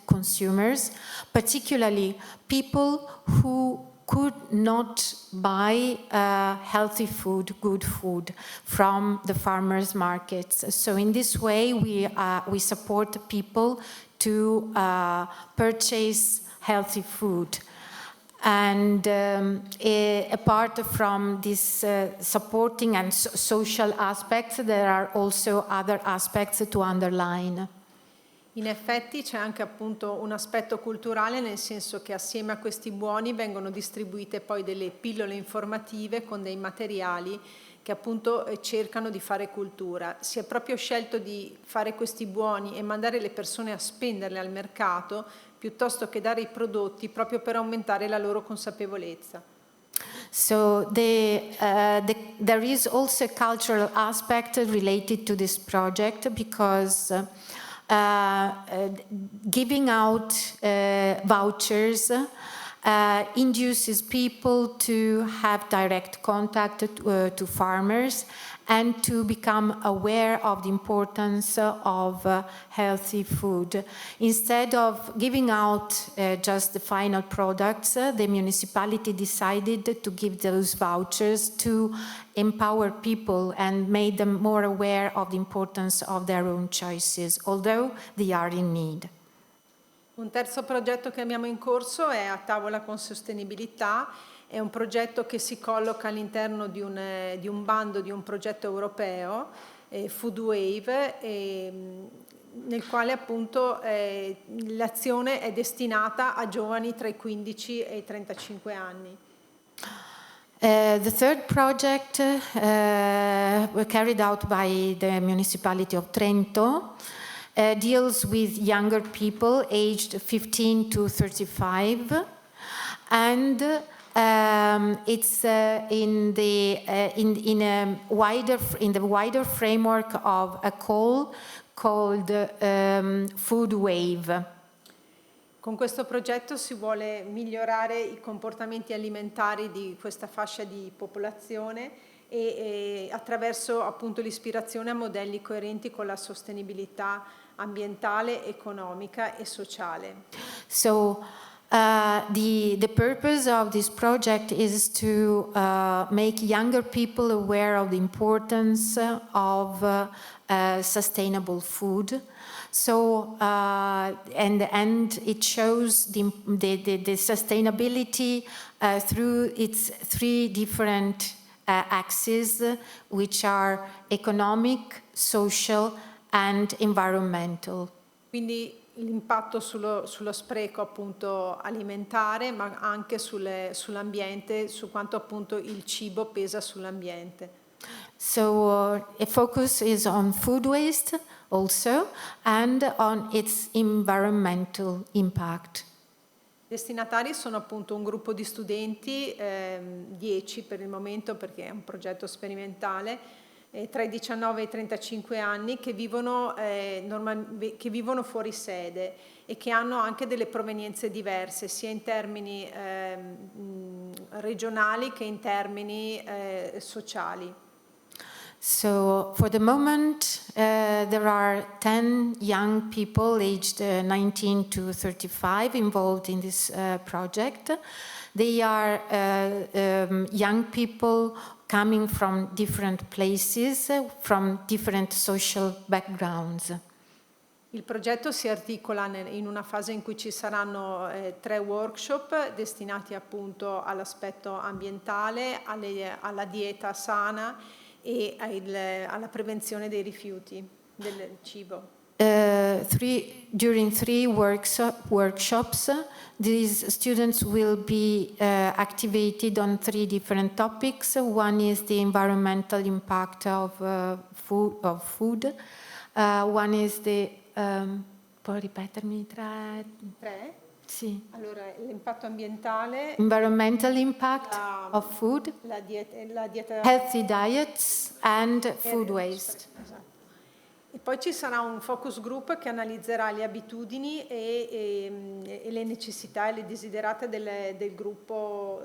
consumers, particularly people who could not buy healthy food, good food from the farmers' markets. So in this way we support people to purchase healthy food. And apart from this supporting and social aspects, there are also other aspects to underline. In effetti c'è anche appunto un aspetto culturale, nel senso che assieme a questi buoni vengono distribuite poi delle pillole informative con dei materiali che appunto cercano di fare cultura. Si è proprio scelto di fare questi buoni e mandare le persone a spenderli al mercato piuttosto che dare i prodotti proprio per aumentare la loro consapevolezza. So there is also a cultural aspect related to this project because giving out vouchers induces people to have direct contact to farmers and to become aware of the importance of healthy food. Instead of giving out just the final products, the municipality decided to give those vouchers to empower people and made them more aware of the importance of their own choices, although they are in need. Un terzo progetto che abbiamo in corso è A tavola con sostenibilità. È un progetto che si colloca all'interno di un bando di un progetto europeo, Food Wave, nel quale appunto l'azione è destinata a giovani tra i 15 e i 35 anni. The third project carried out by the municipality of Trento deals with younger people aged 15 to 35, and it's in the wider framework of a call called Food Wave. Con questo progetto si vuole migliorare i comportamenti alimentari di questa fascia di popolazione e attraverso appunto l'ispirazione a modelli coerenti con la sostenibilità ambientale, economica e sociale. So the purpose of this project is to make younger people aware of the importance of sustainable food. So and it shows the sustainability through its three different axes, which are economic, social and environmental. Quindi l'impatto sullo spreco appunto alimentare, ma anche sull'ambiente, su quanto appunto il cibo pesa sull'ambiente. So a focus is on food waste also and on its environmental impact. Destinatari sono appunto un gruppo di studenti, 10 per il momento perché è un progetto sperimentale, tra i 19 e i 35 anni che vivono fuori sede e che hanno anche delle provenienze diverse, sia in termini regionali che in termini sociali. So for the moment, there are 10 young people aged 19 to 35 involved in this project. They are young people coming from different places, from different social backgrounds. Il progetto si articola in una fase in cui ci saranno 3 workshop destinati appunto all'aspetto ambientale, alla dieta sana e alla prevenzione dei rifiuti del cibo. During three workshops, these students will be activated on 3 different topics. One is the environmental impact of food. One is the puoi ripetermi 3? 3? Sì. Allora, l'impatto ambientale, Environmental impact of food, la dieta healthy diets and food waste. Esatto. E poi ci sarà un focus group che analizzerà le abitudini e le necessità e le desiderate del gruppo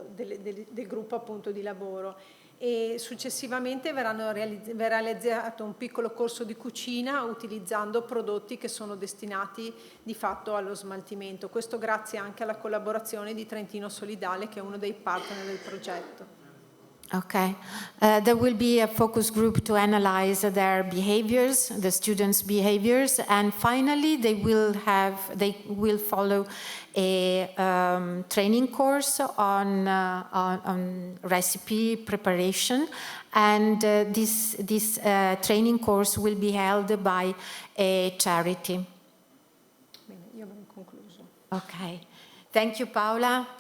appunto di lavoro. E successivamente verrà realizzato un piccolo corso di cucina utilizzando prodotti che sono destinati di fatto allo smaltimento. Questo grazie anche alla collaborazione di Trentino Solidale, che è uno dei partner del progetto. Okay. There will be a focus group to analyze their behaviors, the students' behaviors, and finally they will follow a training course on recipe preparation, and this training course will be held by a charity. Bene, io avrei concluso. Okay. Thank you, Paola.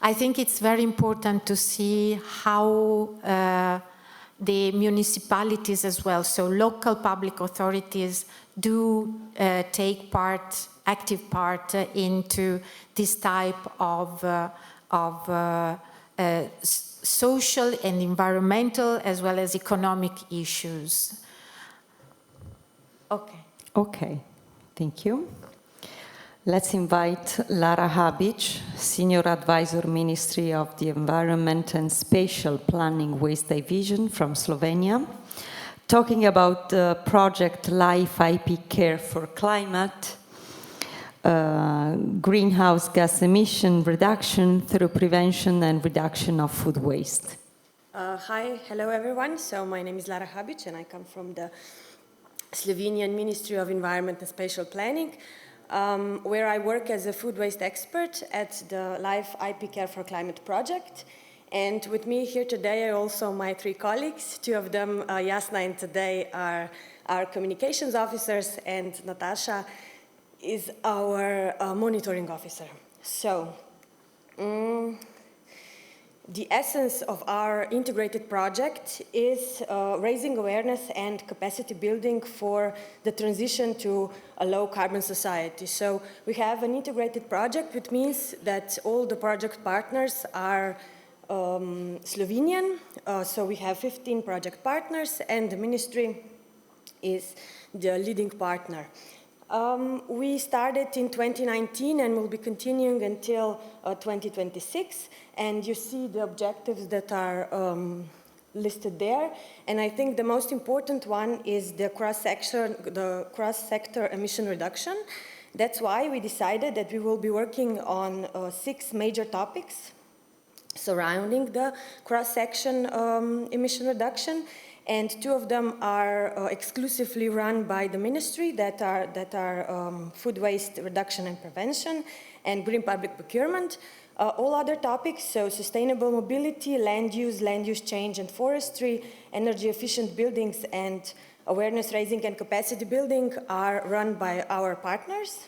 I think it's very important to see how the municipalities as well. So local public authorities do take active part into this type of social and environmental as well as economic issues. Okay. Okay, thank you. Let's invite Lara Habic, Senior Advisor, Ministry of the Environment and Spatial Planning Waste Division from Slovenia, talking about the project Life IP Care for Climate, greenhouse gas emission reduction through prevention and reduction of food waste. Hello everyone. So my name is Lara Habic and I come from the Slovenian Ministry of Environment and Spatial Planning, where I work as a food waste expert at the Life IP Care for Climate project. And with me here today are also my three colleagues. Two of them, Jasna and Tadej, are our communications officers, and Natasha is our monitoring officer. So, the essence of our integrated project is raising awareness and capacity building for the transition to a low-carbon society. So we have an integrated project, which means that all the project partners are Slovenian. So we have 15 project partners, and the ministry is the leading partner. We started in 2019 and will be continuing until 2026. And you see the objectives that are listed there. And I think the most important one is the cross-sector emission reduction. That's why we decided that we will be working on 6 major topics surrounding the cross-section emission reduction. And 2 of them are exclusively run by the ministry, that are food waste reduction and prevention and green public procurement. All other topics, so sustainable mobility, land use change and forestry, energy efficient buildings, and awareness raising and capacity building, are run by our partners.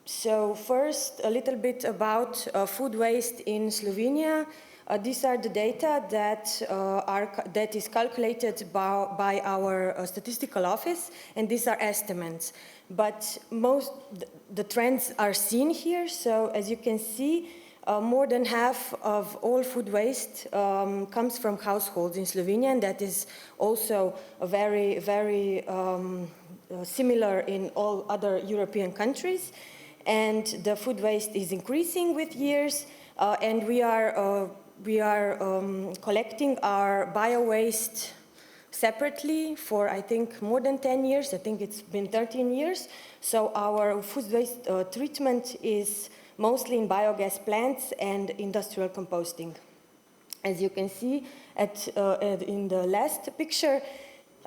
So first, a little bit about food waste in Slovenia. These are the data that is calculated by our statistical office, and these are estimates. But the trends are seen here. So as you can see, more than half of all food waste comes from households in Slovenia, and that is also very, very similar in all other European countries. And the food waste is increasing with years, and we are collecting our bio-waste separately for, I think, more than 10 years. I think it's been 13 years. So our food waste treatment is mostly in biogas plants and industrial composting. As you can see in the last picture,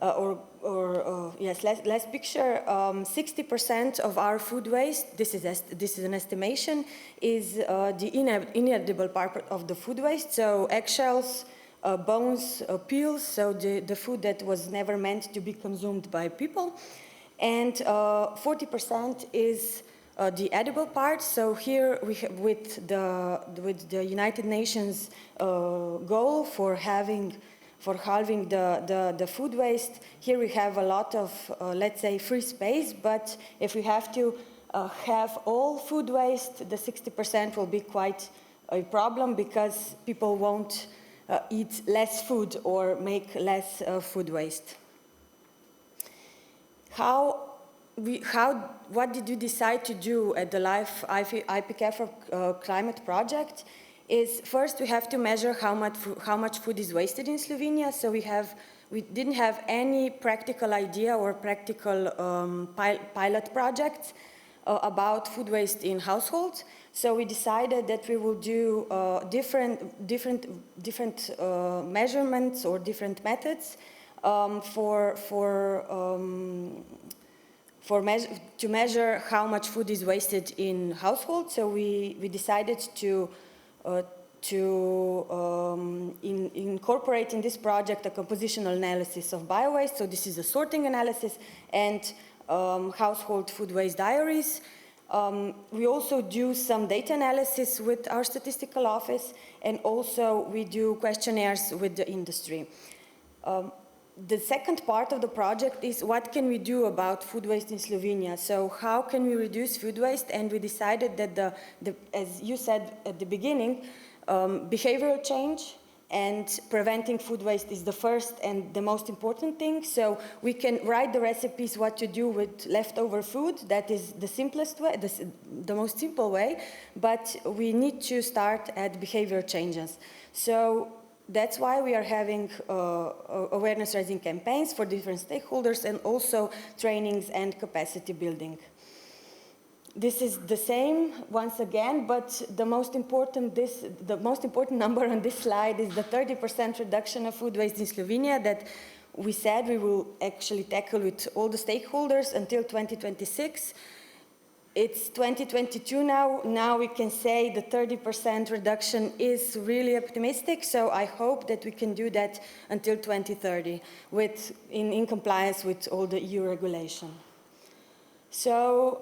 last picture, 60% of our food waste, this is an estimation, is the inedible part of the food waste, so eggshells, bones, peels, so the food that was never meant to be consumed by people. And 40% is the edible part. So here, with the United Nations goal for halving the food waste, here we have a lot of, let's say, free space. But if we have to have all food waste, the 60% will be quite a problem, because people won't eat less food or make less food waste. What did you decide to do at the Life IP Care for Climate project? Is first we have to measure how much food is wasted in Slovenia. So we didn't have any practical idea or practical pilot projects about food waste in households. So we decided that we will do different measurements or different methods to measure how much food is wasted in households. So we decided to incorporate in this project a compositional analysis of biowaste. So this is a sorting analysis, and household food waste diaries. We also do some data analysis with our statistical office, and also we do questionnaires with the industry. The second part of the project is what can we do about food waste in Slovenia? So how can we reduce food waste? And we decided that, as you said at the beginning, behavioral change and preventing food waste is the first and the most important thing. So we can write the recipes what to do with leftover food. That is the simplest way, the most simple way. But we need to start at behavior changes. So that's why we are having awareness raising campaigns for different stakeholders and also trainings and capacity building. This is the same once again, but the most important number on this slide is the 30% reduction of food waste in Slovenia that we said we will actually tackle with all the stakeholders until 2026. It's 2022 now. Now we can say the 30% reduction is really optimistic, so I hope that we can do that until 2030 in compliance with all the EU regulation. So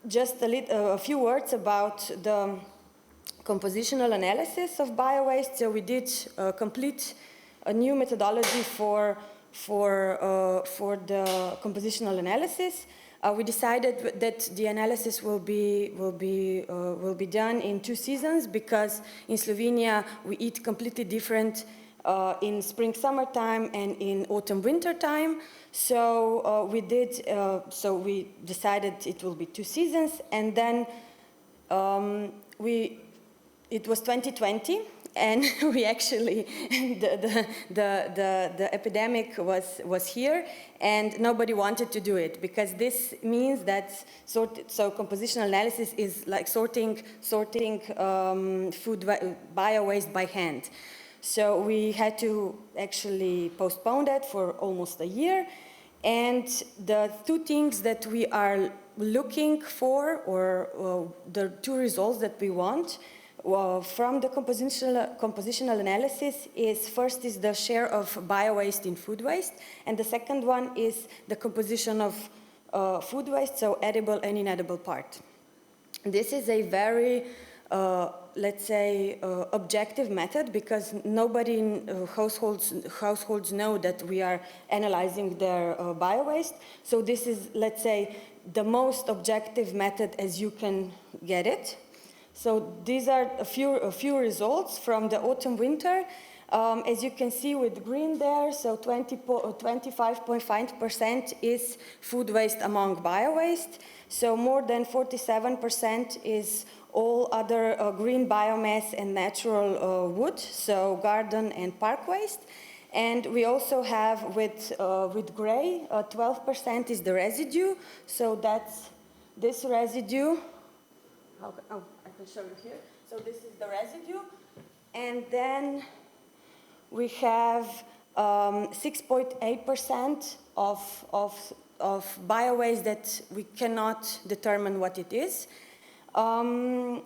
just a few words about the compositional analysis of bio-waste. So we did complete a new methodology for the compositional analysis. We decided that the analysis will be done in 2 seasons, because in Slovenia we eat completely different in spring summer time and in autumn winter time. So we decided it will be 2 seasons, and then it was 2020. And we actually, the epidemic was here, and nobody wanted to do it, because this means that so compositional analysis is like sorting food bio-waste by hand. So we had to actually postpone that for almost a year. And the 2 things that we are looking for, or the 2 results that we want, from the compositional analysis is, first is the share of bio-waste in food waste, and the second one is the composition of food waste, so edible and inedible part. This is a very, let's say, objective method, because nobody in households know that we are analyzing their bio-waste. So this is, let's say, the most objective method as you can get it. So these are a few results from the autumn-winter. As you can see with green there, so 25.5% is food waste among bio-waste. So more than 47% is all other green biomass and natural wood, so garden and park waste. And we also have with gray, 12% is the residue. So that's this residue. I can show you here. So this is the residue. And then we have 6.8% of bio-waste that we cannot determine what it is. So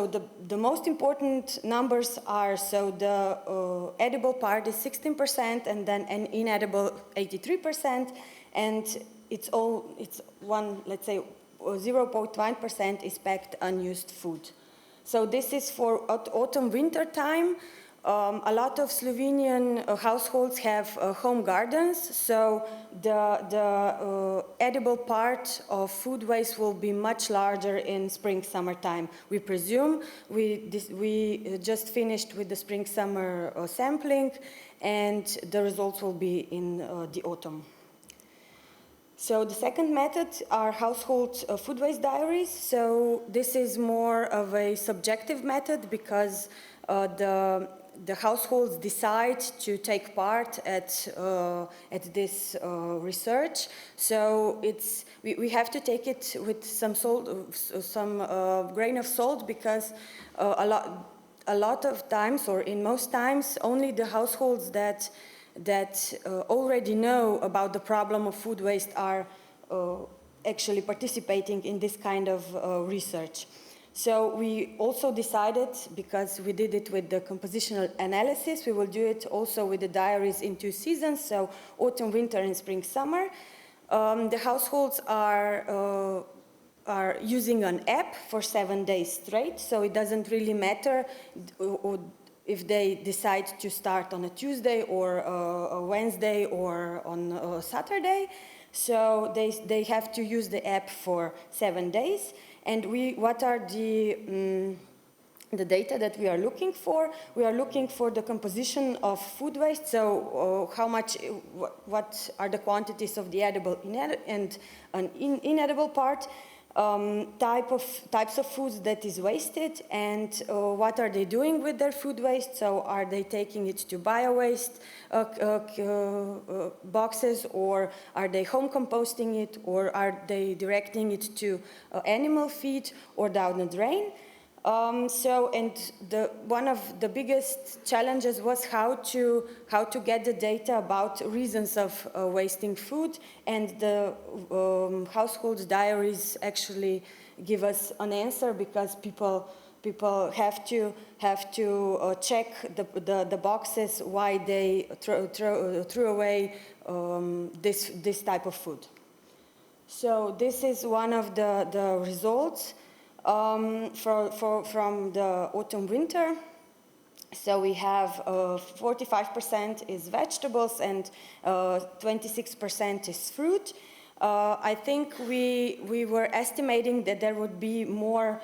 the most important numbers are, so the edible part is 16%, and then an inedible 83%, and it's one, let's say, 0.1% is packed unused food. So this is for autumn-winter time. A lot of Slovenian households have home gardens, so the edible part of food waste will be much larger in spring-summer time. We presume we just finished with the spring-summer sampling, and the results will be in the autumn. So the second method are household food waste diaries. So this is more of a subjective method, because the households decide to take part at this research. So we have to take it with some salt, some grain of salt, because a lot of times, or in most times, only the households that already know about the problem of food waste are actually participating in this kind of research. So we also decided, because we did it with the compositional analysis, we will do it also with the diaries in 2 seasons, so autumn, winter, and spring, summer. The households are using an app for 7 days straight, so it doesn't really matter if they decide to start on a Tuesday or a Wednesday or on a Saturday. So they have to use the app for 7 days. And what are the data that we are looking for? We are looking for the composition of food waste, so how much, what are the quantities of the edible and inedible part, types of foods that is wasted, and what are they doing with their food waste. So are they taking it to bio-waste boxes, or are they home composting it, or are they directing it to animal feed or down the drain? One of the biggest challenges was how to get the data about reasons of wasting food, and the household diaries actually give us an answer, because people have to check the boxes why they threw away this type of food. So this is one of the results. From the autumn-winter. So we have 45% is vegetables and 26% is fruit. I think we were estimating that there would be more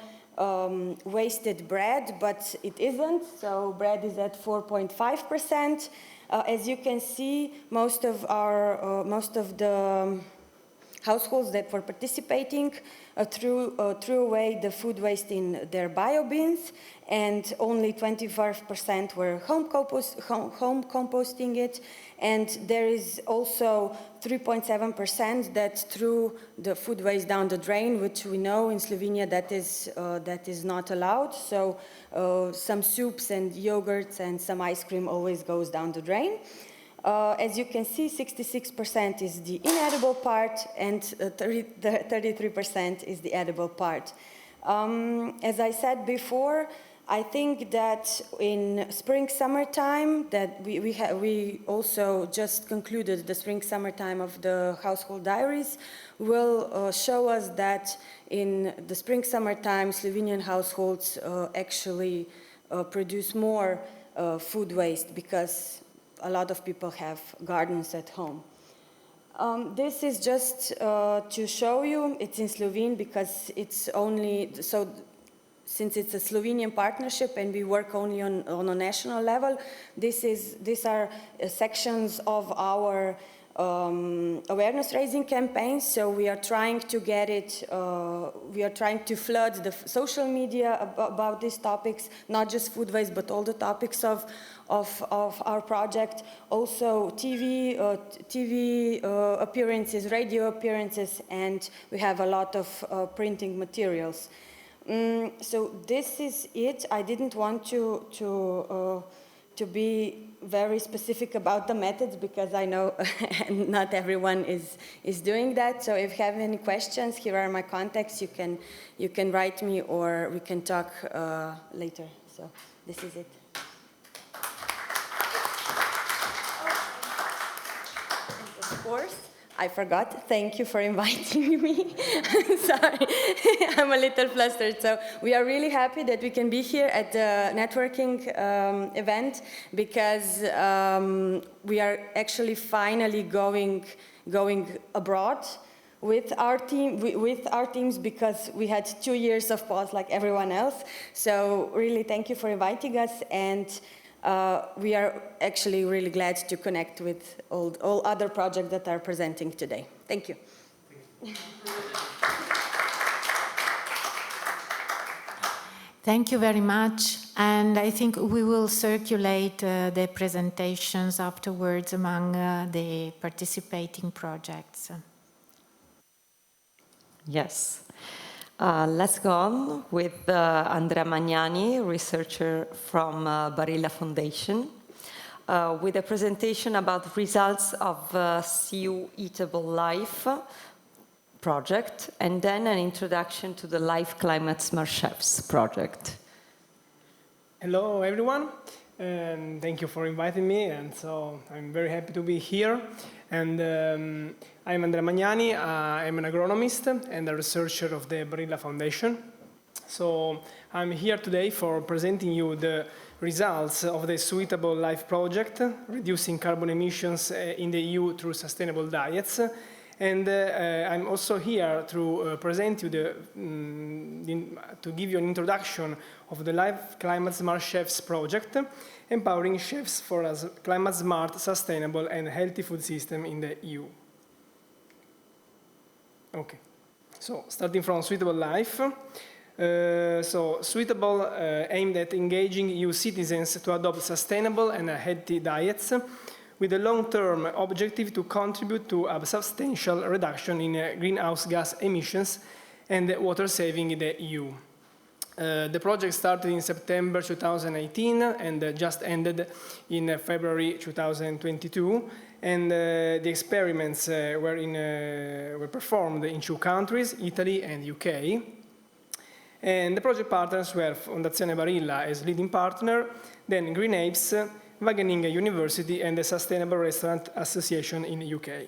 wasted bread, but it isn't. So bread is at 4.5%. As you can see, most of the households that were participating threw away the food waste in their bio bins, and only 25% were home composting it. And there is also 3.7% that threw the food waste down the drain, which we know in Slovenia that is not allowed. So some soups and yogurts and some ice cream always goes down the drain. As you can see, 66% is the inedible part, and 33% is the edible part. As I said before, I think that in spring-summertime, that we also just concluded the spring-summertime of the household diaries, will show us that in the spring-summertime, Slovenian households actually produce more food waste, because a lot of people have gardens at home. This is just to show you, it's in Slovene, because it's only, so since it's a Slovenian partnership and we work only on a national level, these are sections of our awareness raising campaigns. So we are trying to get it, we are trying to flood the social media about these topics, not just food waste, but all the topics of our project. Also TV appearances, radio appearances, and we have a lot of printing materials. So this is it. I didn't want to be very specific about the methods, because I know not everyone is doing that. So if you have any questions, here are my contacts. You can write me, or we can talk later. So this is it. Of course, I forgot. Thank you for inviting me. Sorry, I'm a little flustered. So we are really happy that we can be here at the networking event, because we are actually finally going abroad with our teams, because we had 2 years of pause like everyone else. So really, thank you for inviting us, and we are actually really glad to connect with all other projects that are presenting today. Thank you. Thank you very much. And I think we will circulate the presentations afterwards among the participating projects. Yes. Let's go on with Andrea Magnani, researcher from Barilla Foundation, with a presentation about results of CU Eatable Life project, and then an introduction to the Life Climate Smart Chefs project. Hello, everyone. and thank you for inviting me. And so I'm very happy to be here. And I'm Andrea Magnani. I'm an agronomist and a researcher of the Barilla Foundation. So I'm here today for presenting you the results of the Suitable Life project, reducing carbon emissions in the EU through sustainable diets. And I'm also here to present you to give you an introduction of the Life Climate Smart Chefs project, empowering chefs for a climate smart, sustainable and healthy food system in the EU. Okay, so starting from Suitable Life. So Suitable aimed at engaging EU citizens to adopt sustainable and healthy diets with a long-term objective to contribute to a substantial reduction in greenhouse gas emissions and water saving in the EU. The project started in September 2018 and just ended in February 2022. And the experiments were performed in 2 countries, Italy and UK. And the project partners were Fondazione Barilla as leading partner, then GreenApes, Wageningen University and the Sustainable Restaurant Association in the UK.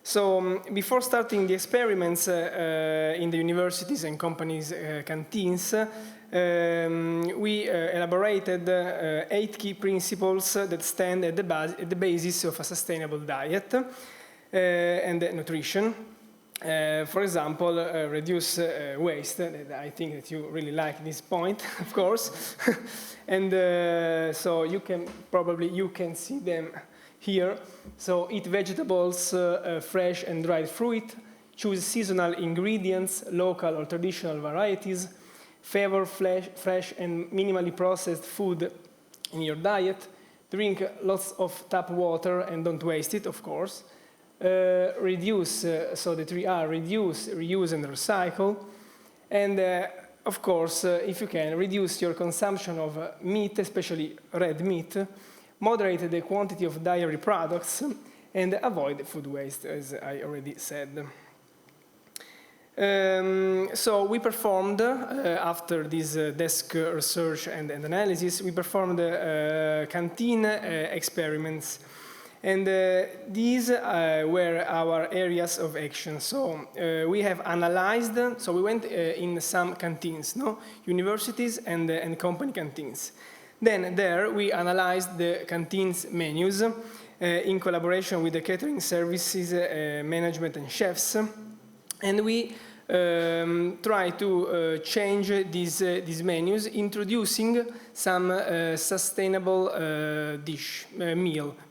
So before starting the experiments in the universities and companies' canteens, we elaborated 8 key principles that stand at the basis of a sustainable diet and nutrition. For example, reduce waste. I think that you really like this point, of course. And so you can see them here. So eat vegetables, fresh and dried fruit. Choose seasonal ingredients, local or traditional varieties. Favor fresh and minimally processed food in your diet. Drink lots of tap water and don't waste it, of course. Reduce, so the 3 R, reduce, reuse and recycle. And of course, if you can, reduce your consumption of meat, especially red meat, moderate the quantity of dairy products, and avoid food waste, as I already said. So we performed, after this desk research and analysis, we performed canteen experiments. And these were our areas of action. So we have analyzed, so we went in some canteens, universities and company canteens. Then there we analyzed the canteens menus in collaboration with the catering services, management and chefs. And we try to change these menus, introducing some sustainable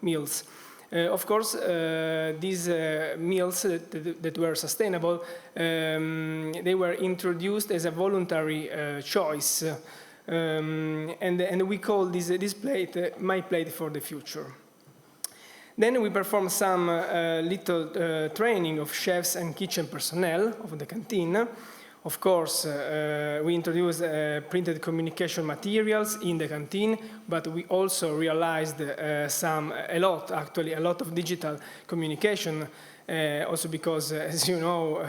meals. Of course, these meals that were sustainable, they were introduced as a voluntary choice. And we call this plate My Plate for the Future. Then we perform some little training of chefs and kitchen personnel of the canteen. Of course, we introduced printed communication materials in the canteen, but we also realized a lot of digital communication, also because, as you know,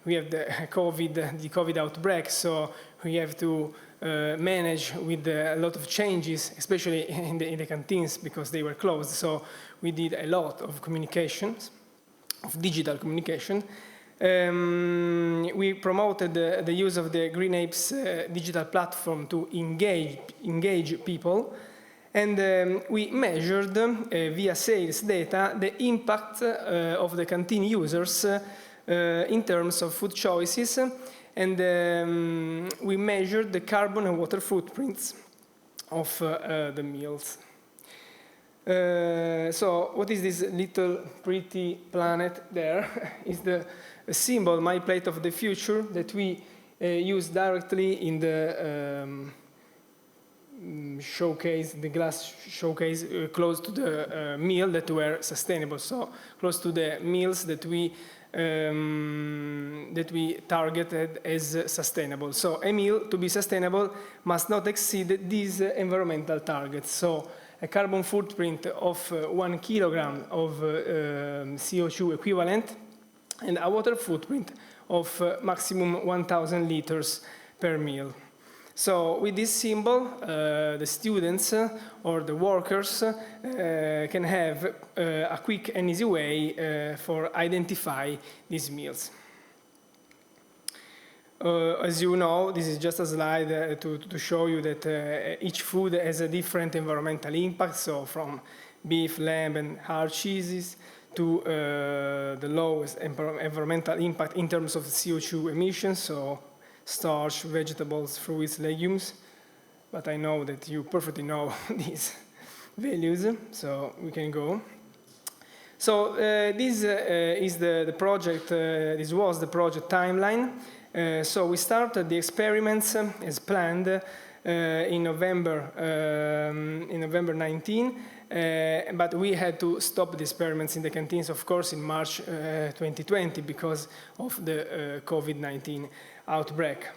we have the COVID outbreak, so we have to manage with a lot of changes, especially in the canteens, because they were closed. So we did a lot of communications, of digital communication. We promoted the use of the GreenApes digital platform to engage people, and we measured via sales data the impact of the canteen users in terms of food choices, and we measured the carbon and water footprints of the meals. So what is this little pretty planet there? Is the symbol, My Plate of the Future, that we use directly in the showcase, the glass showcase, close to the meal that were sustainable. So close to the meals that we targeted as sustainable. So a meal, to be sustainable, must not exceed these environmental targets. So a carbon footprint of 1 kilogram of CO2 equivalent, and a water footprint of maximum 1,000 liters per meal. So with this symbol, the students or the workers can have a quick and easy way for identify these meals. As you know, this is just a slide to show you that each food has a different environmental impact, so from beef, lamb, and hard cheeses to the lowest environmental impact in terms of CO2 emissions, so starch, vegetables, fruits, legumes. But I know that you perfectly know these values, so we can go. So this is the project, this was the project timeline. So we started the experiments as planned in November 19, but we had to stop the experiments in the canteens, of course, in March 2020 because of the COVID-19 outbreak.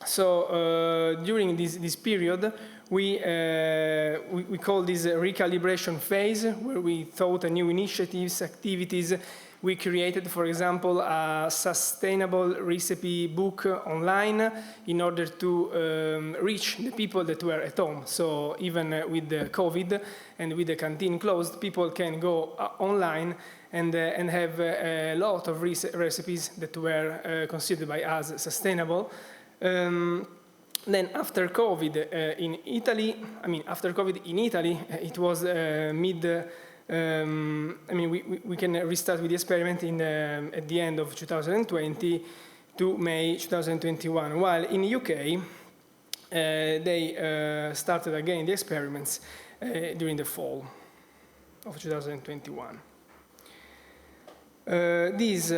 So during this period, we call this a recalibration phase, where we thought of new initiatives, activities. We created, for example, a sustainable recipe book online in order to reach the people that were at home. So even with the COVID and with the canteen closed, people can go online and have a lot of recipes that were considered by us sustainable. Then after COVID in Italy, it was we can restart with the experiment at the end of 2020 to May 2021, while in the UK they started again the experiments during the fall of 2021. These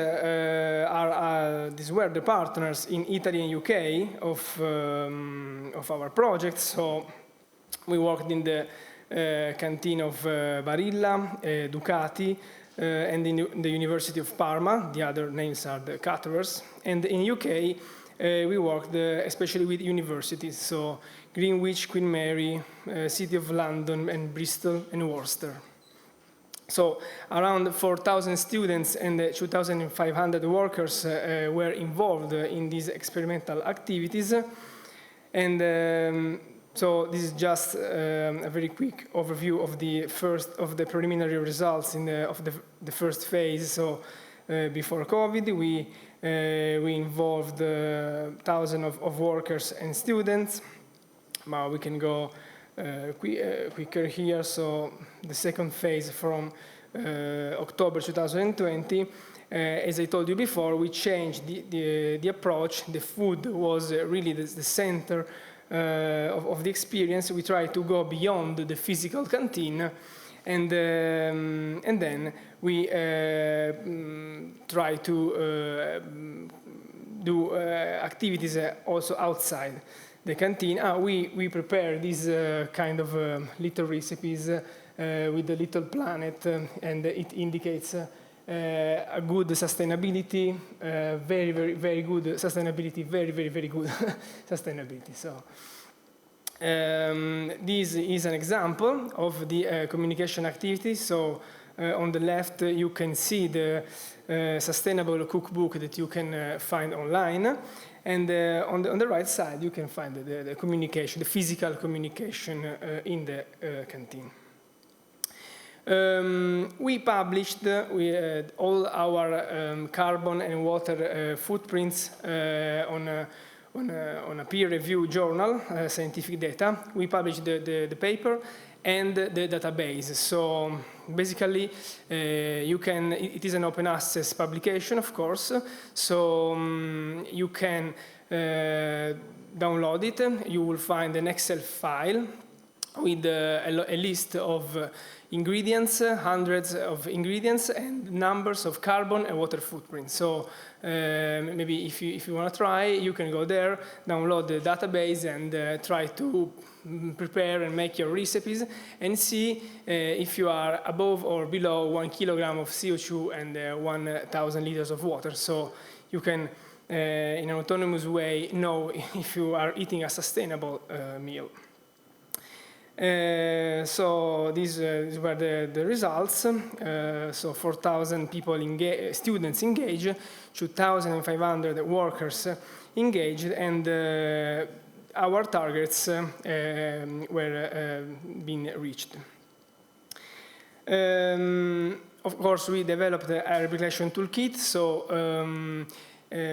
were the partners in Italy and UK of our project. So we worked in the canteen of Barilla, Ducati, and in the University of Parma. The other names are the caterers. And in UK, we worked especially with universities, so Greenwich, Queen Mary, City of London, and Bristol and Worcester. So around 4,000 students and 2,500 workers were involved in these experimental activities. And so this is just a very quick overview of the preliminary results of the first phase. So before COVID, we involved thousands of workers and students. Now we can go quicker here. So the second phase from October 2020, as I told you before, we changed the approach. The food was really the center of the experience. We try to go beyond the physical canteen, and then we try to do activities also outside the canteen. We prepare these kind of little recipes with the little planet, and it indicates a good sustainability, very, very, very good sustainability, very, very, very good sustainability. So this is an example of the communication activities. So on the left, you can see the sustainable cookbook that you can find online. And on the right side, you can find the communication, the physical communication in the canteen. We published all our carbon and water footprints on a peer-reviewed journal, scientific data. We published the paper and the database. So basically, it is an open access publication, of course. So you can download it. You will find an Excel file with a list of ingredients, hundreds of ingredients, and numbers of carbon and water footprints. So maybe if you want to try, you can go there, download the database, and try to prepare and make your recipes, and see if you are above or below 1 kilogram of CO2 and 1,000 liters of water. So you can, in an autonomous way, know if you are eating a sustainable meal. So these were the results. So 4,000 students engaged, 2,500 workers engaged, and our targets were being reached. Of course, we developed a replication toolkit, so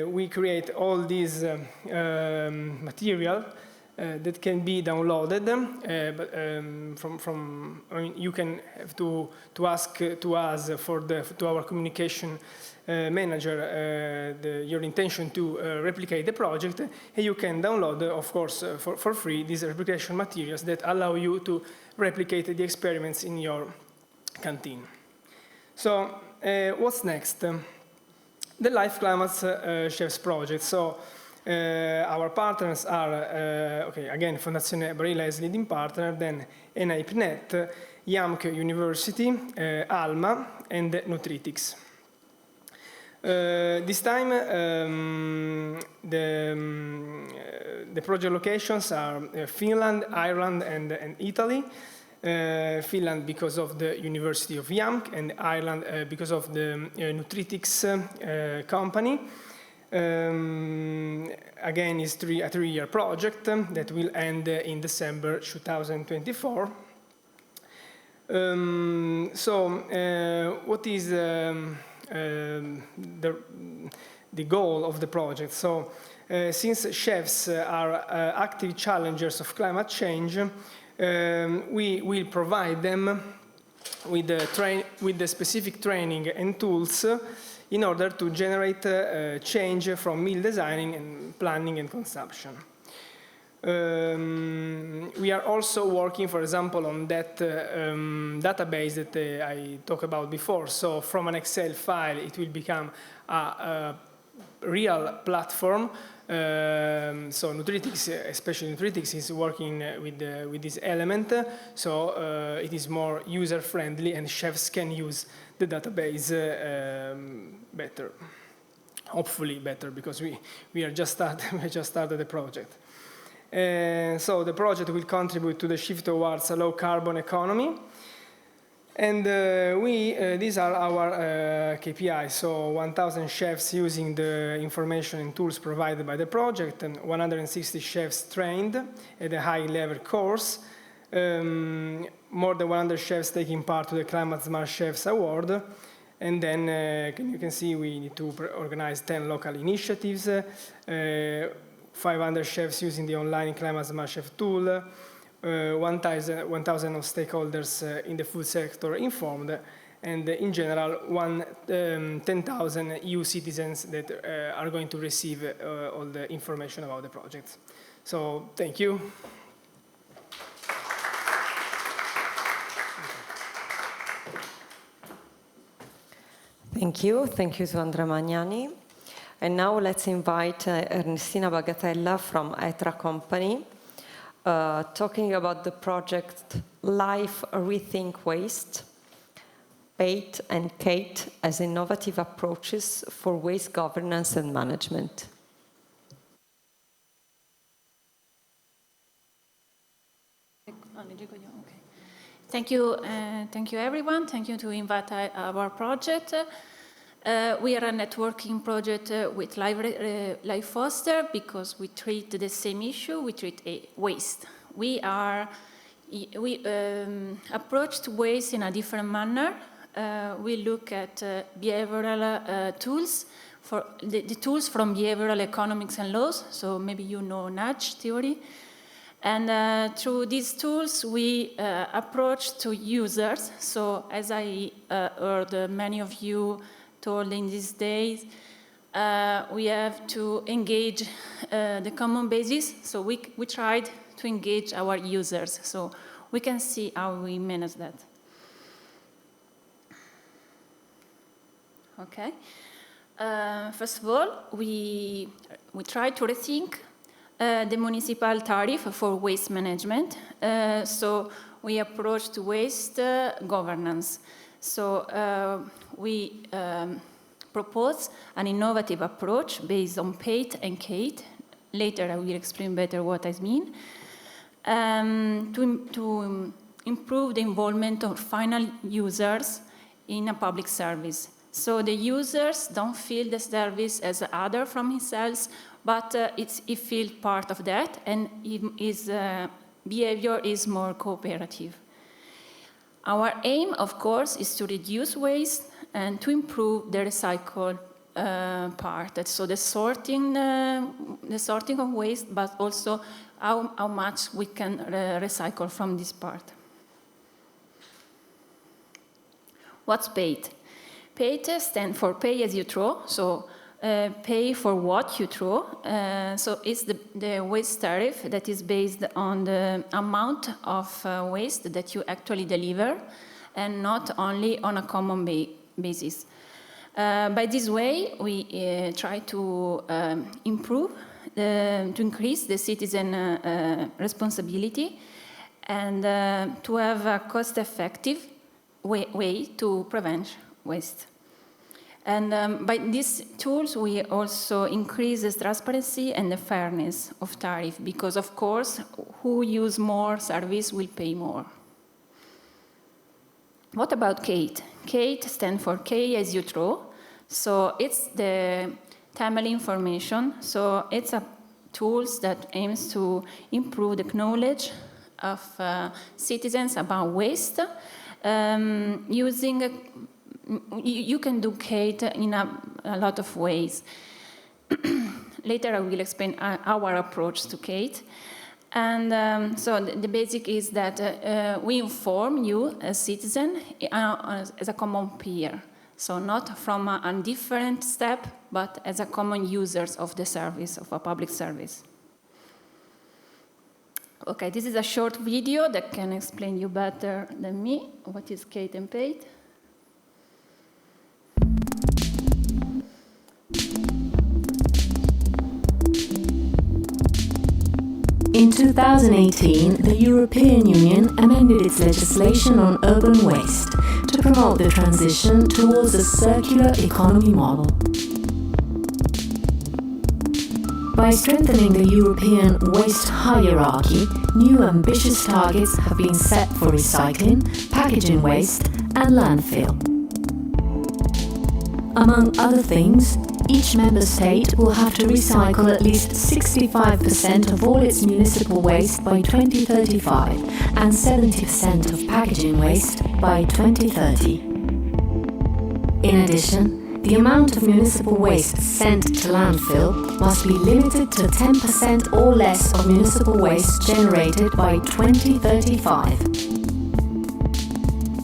we create all these material that can be downloaded, but I mean, you can have to ask to us to our communication manager your intention to replicate the project, and you can download, of course, for free these replication materials that allow you to replicate the experiments in your canteen. So what's next? The Life Climate Chefs project. So our partners are, okay, again, Fondazione Barilla is leading partner, then ENAIP NET, YAMK University, ALMA, and Nutritics. This time, the project locations are Finland, Ireland, and Italy. Finland because of the University of YAMK, and Ireland because of the Nutritics company. Again, it's a three-year project that will end in December 2024. What is the goal of the project? So, since chefs are active challengers of climate change, we will provide them with the specific training and tools in order to generate change from meal designing and planning and consumption. We are also working, for example, on that database that I talked about before. So from an Excel file, it will become a real platform. So Nutritics, especially Nutritics, is working with this element, so it is more user-friendly, and chefs can use the database better, hopefully better, because we are just started the project. So the project will contribute to the shift towards a low-carbon economy. And these are our KPIs, so 1,000 chefs using the information and tools provided by the project, and 160 chefs trained at a high-level course, more than 100 chefs taking part to the Climate Smart Chefs Award, and then you can see we need to organize 10 local initiatives, 500 chefs using the online Climate Smart Chef tool, 1,000 of stakeholders in the food sector informed, and in general 10,000 EU citizens that are going to receive all the information about the project. So thank you. Thank you to Andrea Magnani. And now let's invite Ernestina Bagatella from Etra Company, talking about the project Life Rethink Waste, 8 and Kate as innovative approaches for waste governance and management. Thank you everyone. Thank you to invite our project. We are a networking project with Life Foster because we treat the same issue. We treat waste. We approach to waste in a different manner. We look at behavioral tools, for the tools from behavioral economics and laws. So maybe you know nudge theory. And through these tools, we approach to users. So as I heard many of you told in these days, we have to engage the common basis. So we tried to engage our users. So we can see how we manage that. Okay. First of all, we try to rethink the municipal tariff for waste management. So we approach to waste governance. So we propose an innovative approach based on PATE and KATE. Later I will explain better what I mean. To improve the involvement of final users in a public service. So the users don't feel the service as other from themselves, but it feels part of that, and his behavior is more cooperative. Our aim, of course, is to reduce waste and to improve the recycle part. So the sorting of waste, but also how much we can recycle from this part. What's PAIT? PAIT stands for pay as you throw, so pay for what you throw. So it's the waste tariff that is based on the amount of waste that you actually deliver, and not only on a common basis. By this way, we try to improve, to increase the citizen responsibility, and to have a cost-effective way to prevent waste. And by these tools, we also increase the transparency and the fairness of tariff, because of course, who use more service will pay more. What about CATE? CATE stands for K as you throw. So it's the timely information. So it's a tools that aims to improve the knowledge of citizens about waste. You can do CATE in a lot of ways. Later I will explain our approach to CATE. And so the basic is that we inform you as citizen as a common peer. So not from a different step, but as a common users of the service, of a public service. Okay, this is a short video that can explain you better than me what is CATE and PAIT. In 2018, the European Union amended its legislation on urban waste to promote the transition towards a circular economy model. By strengthening the European waste hierarchy, new ambitious targets have been set for recycling, packaging waste, and landfill. Among other things, each member state will have to recycle at least 65% of all its municipal waste by 2035 and 70% of packaging waste by 2030. In addition, the amount of municipal waste sent to landfill must be limited to 10% or less of municipal waste generated by 2035.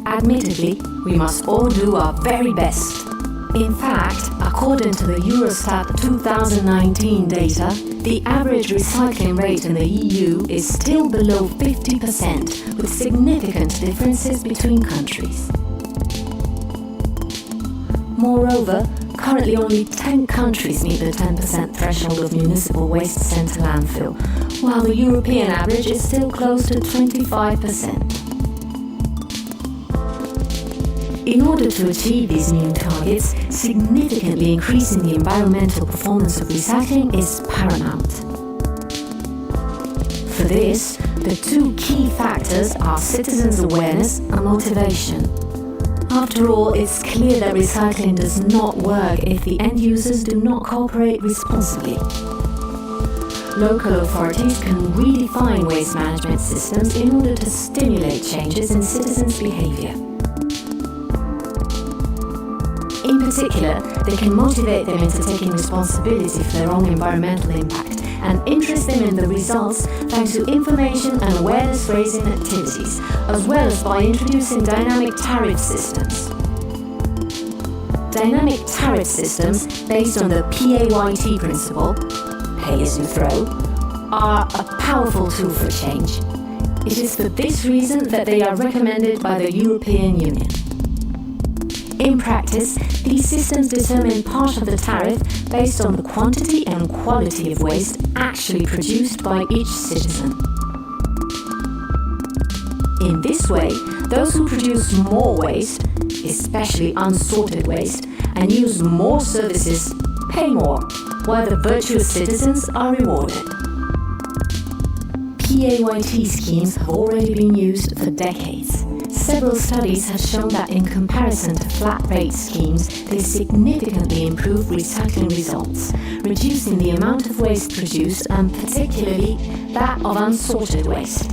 Admittedly, we must all do our very best. In fact, according to the Eurostat 2019 data, the average recycling rate in the EU is still below 50%, with significant differences between countries. Moreover, currently only 10 countries meet the 10% threshold of municipal waste sent to landfill, while the European average is still close to 25%. In order to achieve these new targets, significantly increasing the environmental performance of recycling is paramount. For this, the two key factors are citizens' awareness and motivation. After all, it's clear that recycling does not work if the end users do not cooperate responsibly. Local authorities can redefine waste management systems in order to stimulate changes in citizens' behavior. In particular, they can motivate them into taking responsibility for their own environmental impact and interest them in the results thanks to information and awareness-raising activities, as well as by introducing dynamic tariff systems. Dynamic tariff systems, based on the PAYT principle, pay as you throw, are a powerful tool for change. It is for this reason that they are recommended by the European Union. In practice, these systems determine part of the tariff based on the quantity and quality of waste actually produced by each citizen. In this way, those who produce more waste, especially unsorted waste, and use more services pay more, while the virtuous citizens are rewarded. PAYT schemes have already been used for decades. Several studies have shown that in comparison to flat rate schemes, they significantly improve recycling results, reducing the amount of waste produced and particularly that of unsorted waste.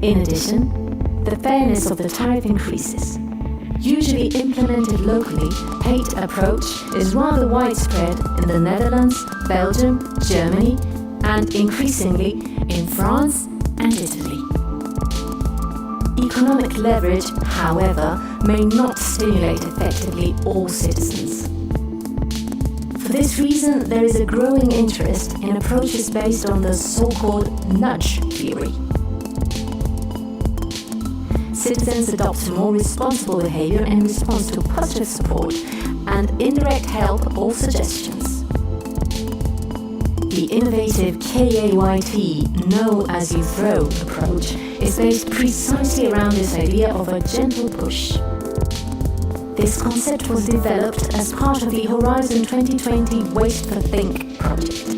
In addition, the fairness of the tariff increases. Usually implemented locally, paid approach is rather widespread in the Netherlands, Belgium, Germany, and increasingly in France and Italy. Economic leverage, however, may not stimulate effectively all citizens. For this reason, there is a growing interest in approaches based on the so-called nudge theory. Citizens adopt more responsible behavior in response to positive support and indirect help or suggestions. The innovative KAYT Know As You Throw approach is based precisely around this idea of a gentle push. This concept was developed as part of the Horizon 2020 Waste for Think project.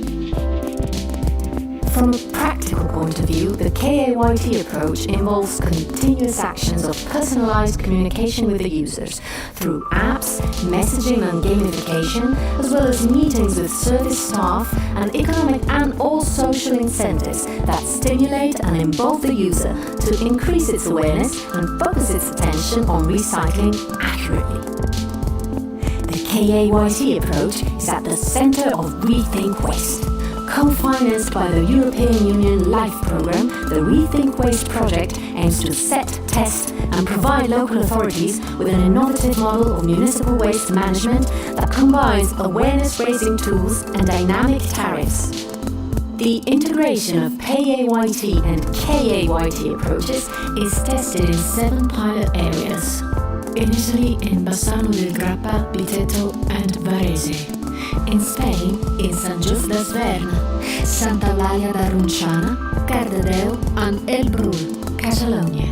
From a practical point of view, the KAYT approach involves continuous actions of personalized communication with the users through apps, messaging and gamification, as well as meetings with service staff and economic and all social incentives that stimulate and involve the user to increase its awareness and focus its attention on recycling accurately. The KAYT approach is at the center of Rethink Waste. Co-financed by the European Union LIFE programme, the Rethink Waste project aims to set, test and provide local authorities with an innovative model of municipal waste management that combines awareness-raising tools and dynamic tariffs. The integration of PAYT and KAYT approaches is tested in 7 pilot areas. In Italy, in Bassano del Grappa, Biteto and Varese. In Spain, in San Just d'Asvern, Santa Eulalia da Runciana, Cardedeu and El Brul, Catalonia.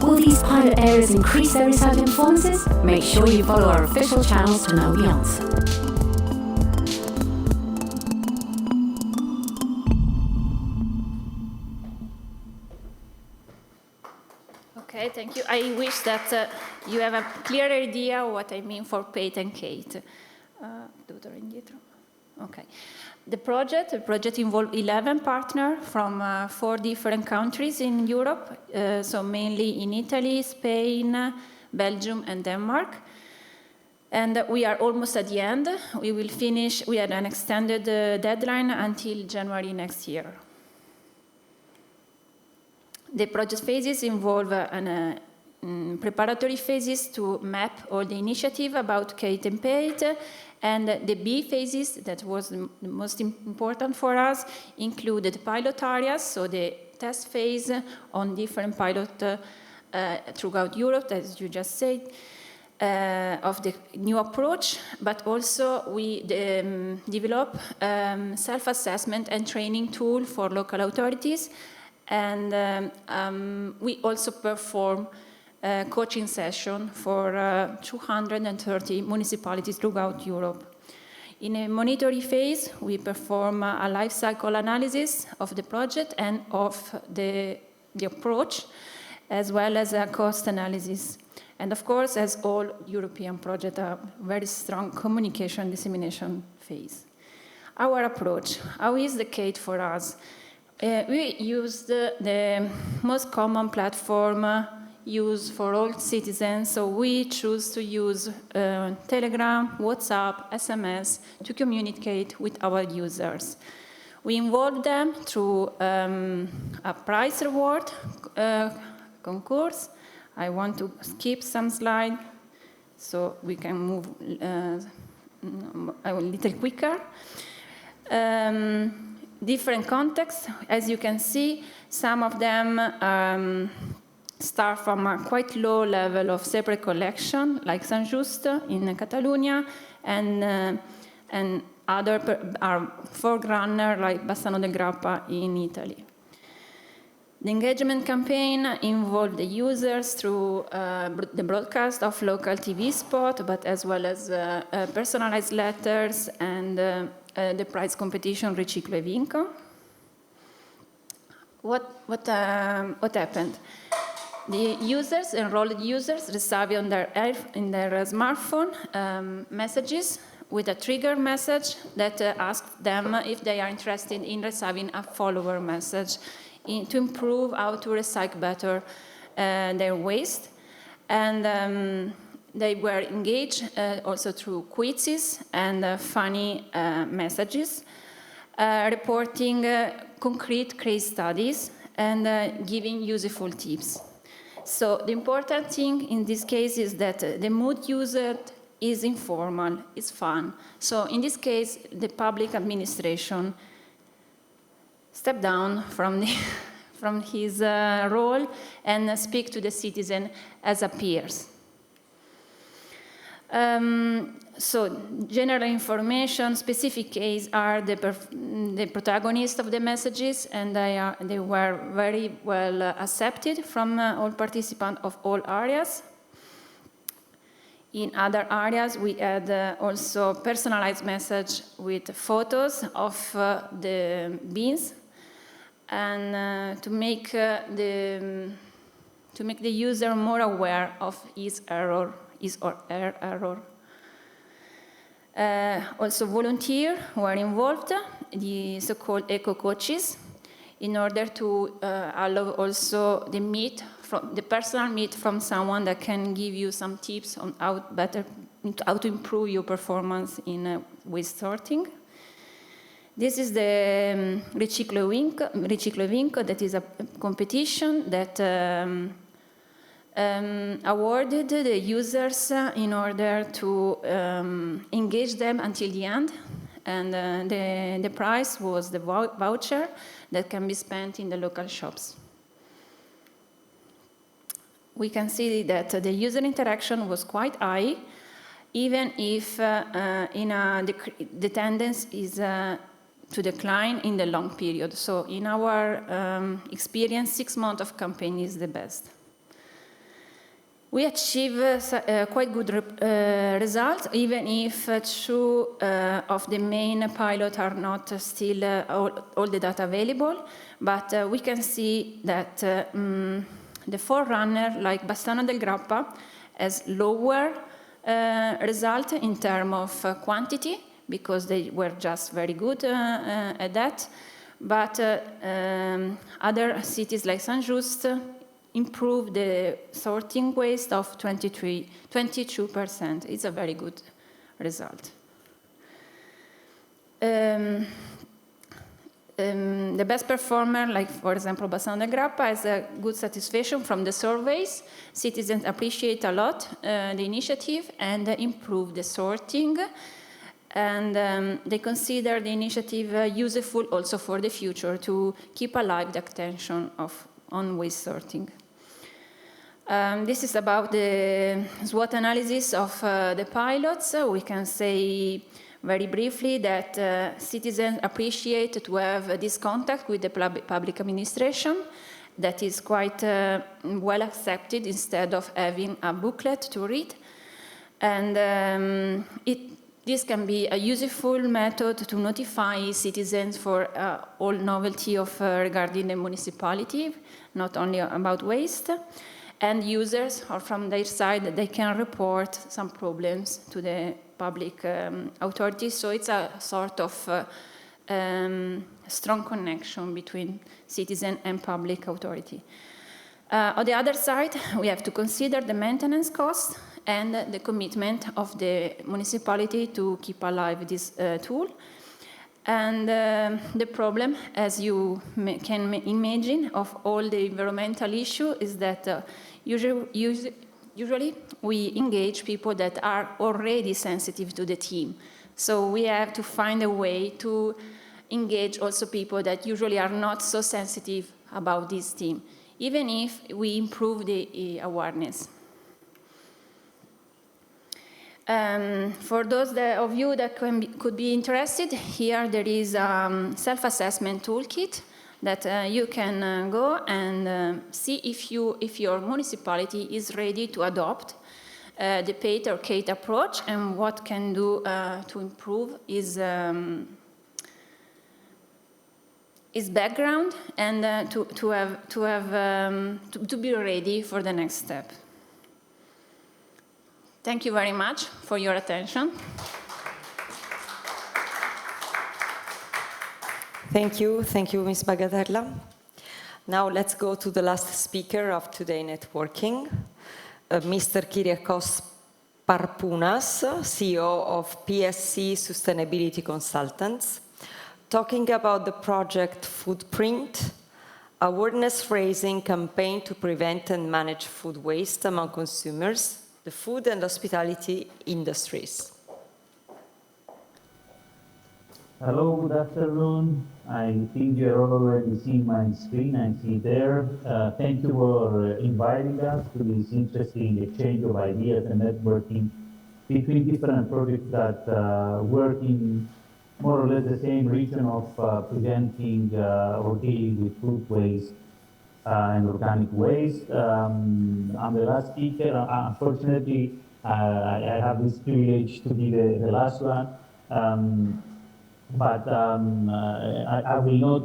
Will these pilot areas increase their recycling performances? Make sure you follow our official channels to know the answer. Okay, thank you. I wish that you have a clear idea of what I mean for Pate and Kate. Okay. The project involved 11 partners from 4 different countries in Europe, so mainly in Italy, Spain, Belgium, and Denmark. And we are almost at the end. We will finish, we had an extended deadline until January next year. The project phases involve preparatory phases to map all the initiative about Kate and Pate, and the B phases, that was the most important for us, included pilot areas, so the test phase on different pilot throughout Europe, as you just said, of the new approach, but also we develop self-assessment and training tool for local authorities, and we also perform coaching session for 230 municipalities throughout Europe. In a monitoring phase, we perform a life cycle analysis of the project and of the approach, as well as a cost analysis. And of course, as all European projects, a very strong communication dissemination phase. Our approach, how is the Kate for us? We used the most common platform used for all citizens, so we choose to use Telegram, WhatsApp, SMS to communicate with our users. We involve them through a prize reward concourse. I want to skip some slide so we can move a little quicker. Different contexts, as you can see, some of them start from a quite low level of separate collection, like San Just in Catalonia, and other are forerunner, like Bassano del Grappa in Italy. The engagement campaign involved the users through the broadcast of local TV spot, but as well as personalized letters and the prize competition Riciclo e Vinco. what happened? The users, enrolled users, receive on in their smartphone messages with a trigger message that asks them if they are interested in receiving a follower message to improve how to recycle better their waste. And they were engaged also through quizzes and funny messages, reporting concrete case studies and giving useful tips. So the important thing in this case is that the mood used is informal, it's fun. So in this case, the public administration stepped down from from his role and speak to the citizen as a peers. So general information, specific case are the protagonists of the messages, and they were very well accepted from all participants of all areas. In other areas, we had also personalized message with photos of the beans, and to make the user more aware of his or her error. Also volunteers were involved, the so-called eco-coaches, in order to allow also the personal meet from someone that can give you some tips on how to improve your performance in waste sorting. This is the Riciclo Vinco, that is a competition that awarded the users in order to engage them until the end, and the prize was the voucher that can be spent in the local shops. We can see that the user interaction was quite high, even if the tendency is to decline in the long period. So in our experience, 6 months of campaign is the best. We achieve quite good results, even if 2 of the main pilots are not still all the data available. But we can see that the forerunner, like Bassano del Grappa, has lower result in terms of quantity, because they were just very good at that. But other cities like San Just improve the sorting waste of 22%. It's a very good result. The best performer, like for example Bassano del Grappa, has a good satisfaction from the surveys. Citizens appreciate a lot the initiative and improve the sorting. And they consider the initiative useful also for the future to keep alive the attention on waste sorting. This is about the SWOT analysis of the pilots. We can say very briefly that citizens appreciate to have this contact with the public administration that is quite well accepted instead of having a booklet to read. And this can be a useful method to notify citizens for all novelty of regarding the municipality, not only about waste. And users, or from their side, they can report some problems to the public authorities. So it's a sort of strong connection between citizen and public authority. On the other side, we have to consider the maintenance cost and the commitment of the municipality to keep alive this tool. And the problem, as you can imagine, of all the environmental issue is that usually we engage people that are already sensitive to the theme. So we have to find a way to engage also people that usually are not so sensitive about this theme, even if we improve the awareness. For those of you that could be interested, here there is a self-assessment toolkit that you can go and see if your municipality is ready to adopt the PATE or CATE approach, and what can do to improve is its background and to be ready for the next step. Thank you very much for your attention. Thank you, Ms. Bagatella. Now let's go to the last speaker of today networking, Mr. Kyriakos Parpounas, CEO of PSC Sustainability Consultants, talking about the project Footprint, awareness-raising campaign to prevent and manage food waste among consumers, the food and hospitality industries. Hello, good afternoon. I think you're already seeing my screen. I see there. Thank you for inviting us to this interesting exchange of ideas and networking between different projects that work in more or less the same region of preventing or dealing with food waste and organic waste. I'm the last speaker. Unfortunately, I have this privilege to be the last one. But I will not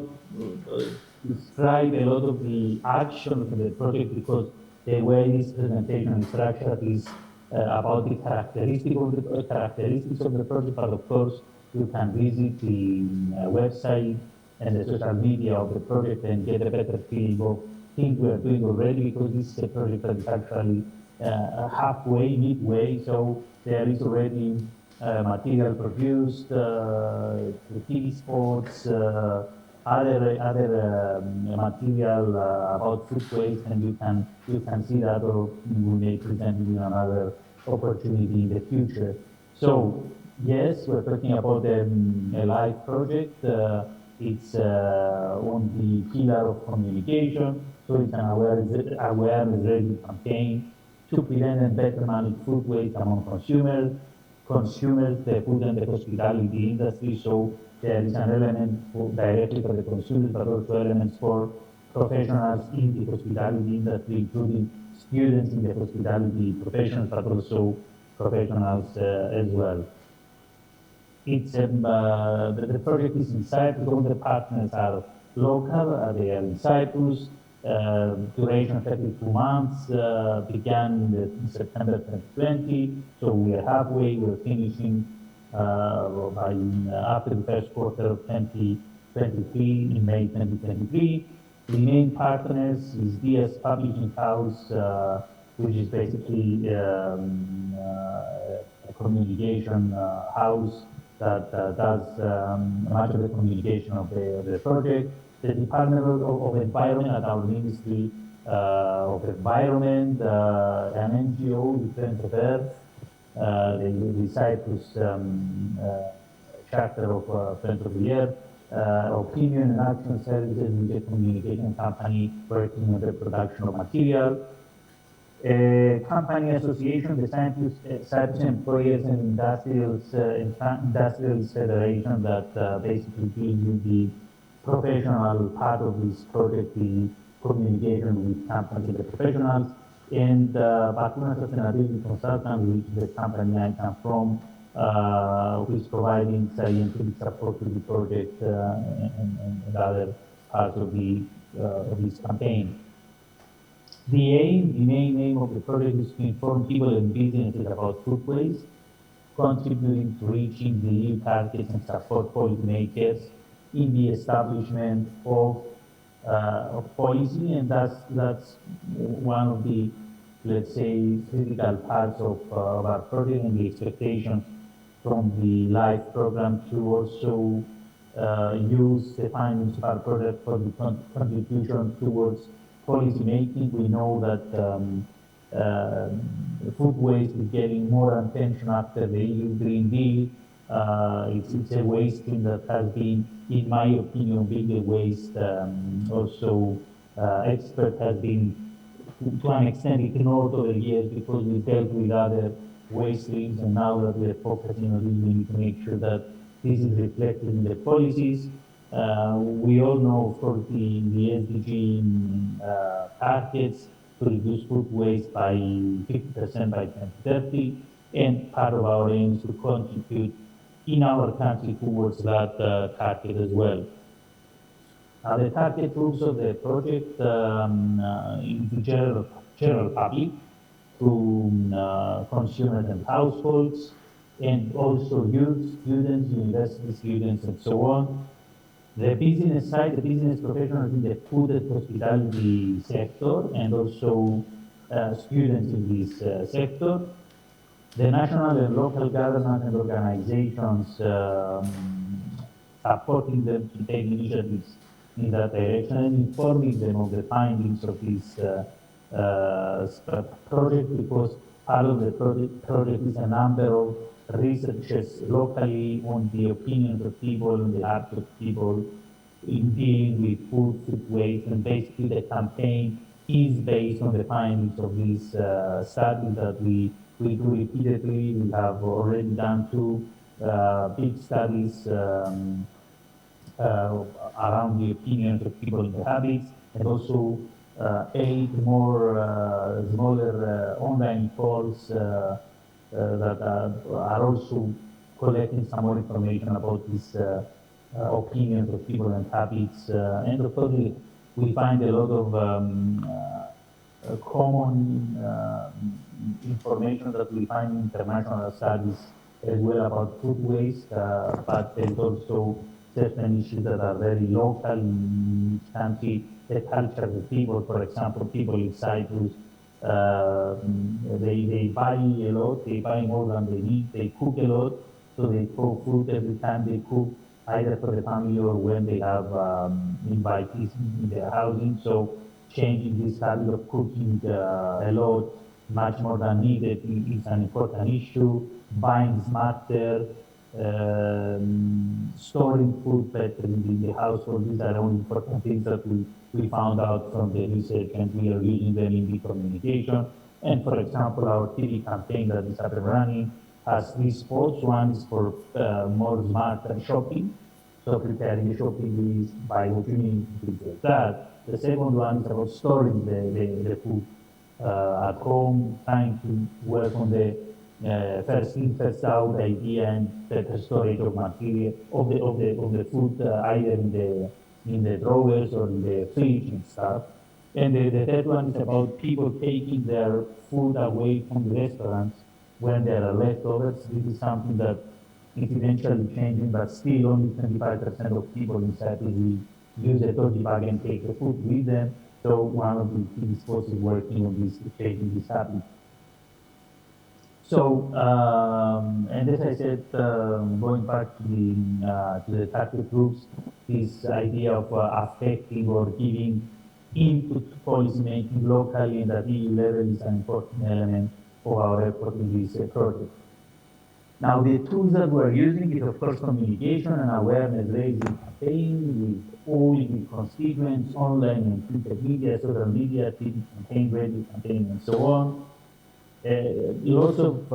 describe a lot of the action of the project because the way this presentation is structured is about the characteristics of the project, but of course you can visit the website and the social media of the project and get a better feeling of things we are doing already, because this is a project that is actually halfway, midway, so there is already material produced, TV spots, other material about food waste, and you can see that, or we may present you another opportunity in the future. So yes, we're talking about a live project. It's on the pillar of communication, so it's an awareness-raising campaign to prevent and better manage food waste among consumers, the food and the hospitality industry. So there is an element directly for the consumers, but also elements for professionals in the hospitality industry, including students in the hospitality professions, but also professionals as well. It's the project is in Cyprus. All the partners are local. They are in Cyprus. Duration 32 months, began in September 2020, so we are halfway, we're finishing after the first quarter of 2023, in May 2023. The main partners is DS Publishing House, which is basically a communication house that does much of the communication of the project. The Department of Environment at our Ministry of Environment, an NGO, the Friends of Earth, the Cyprus chapter of Friends of the Earth, Opinion and Action Services, which is a communication company working on the production of material, company association, the Cyprus Employers and Industrials Federation, that basically deals with the professional part of this project, the communication with companies and the professionals, and Parpounas Sustainability Consultants, which is the company I come from, who is providing scientific support to the project and other parts of this campaign. The main aim of the project is to inform people and businesses about food waste, contributing to reaching the EU targets and support policymakers in the establishment of policy, and that's one of the, let's say, critical parts of our project, and the expectations from the LIFE program to also use the findings of our project for the contribution towards policy making. We know that food waste is getting more attention after the EU Green Deal. It's a waste stream that has been, in my opinion, bigger waste. Also, expert has been, to an extent, ignored over the years because we dealt with other waste streams, and now that we're focusing on this, we need to make sure that this is reflected in the policies. We all know, of course, the SDG targets to reduce food waste by 50% by 2030, and part of our aim is to contribute in our country towards that target as well. The target groups of the project in the general public, through consumers and households, and also youth, students, university students, and so on. The business side, the business professionals in the food and hospitality sector, and also students in this sector. The national and local government and organizations supporting them to take initiatives in that direction and informing them of the findings of this project, because part of the project is a number of researches locally on the opinions of people, on the hearts of people in dealing with food waste, and basically the campaign is based on the findings of these studies that we do repeatedly. We have already done 2 big studies around the opinions of people and the habits, and also 8 more smaller online polls that are also collecting some more information about these opinions of people and habits. And of course, we find a lot of common information that we find in international studies as well about food waste, but there's also certain issues that are very local in each country. The culture of the people, for example, people in Cyprus, they buy a lot, they buy more than they need, they cook a lot, so they throw food every time they cook, either for the family or when they have invitees in their housing. So changing this habit of cooking a lot, much more than needed, is an important issue. Buying smarter, storing food better in the household. These are all important things that we found out from the research, and we are using them in the communication. And for example, our TV campaign that is up and running has 3 spots. One is for more smarter shopping, so preparing the shopping list, buy what you need, things like that. The second one is about storing the food at home, trying to work on the first in, first out idea, and better storage of material of the food, either in the drawers or in the fridge and stuff. And the third one is about people taking their food away from the restaurants when there are leftovers. This is something that is eventually changing, but still only 25% of people in Cyprus will use a doggy bag and take the food with them. So one of the key spots is working on this, changing this habit. So, and as I said, going back to the target groups, this idea of affecting or giving input to policy making locally and at EU level is an important element of our effort in this project. Now, the tools that we're using is, of course, communication and awareness raising campaign with all the constituents, online and printed media, social media, TV campaign, radio campaign, and so on. Lots of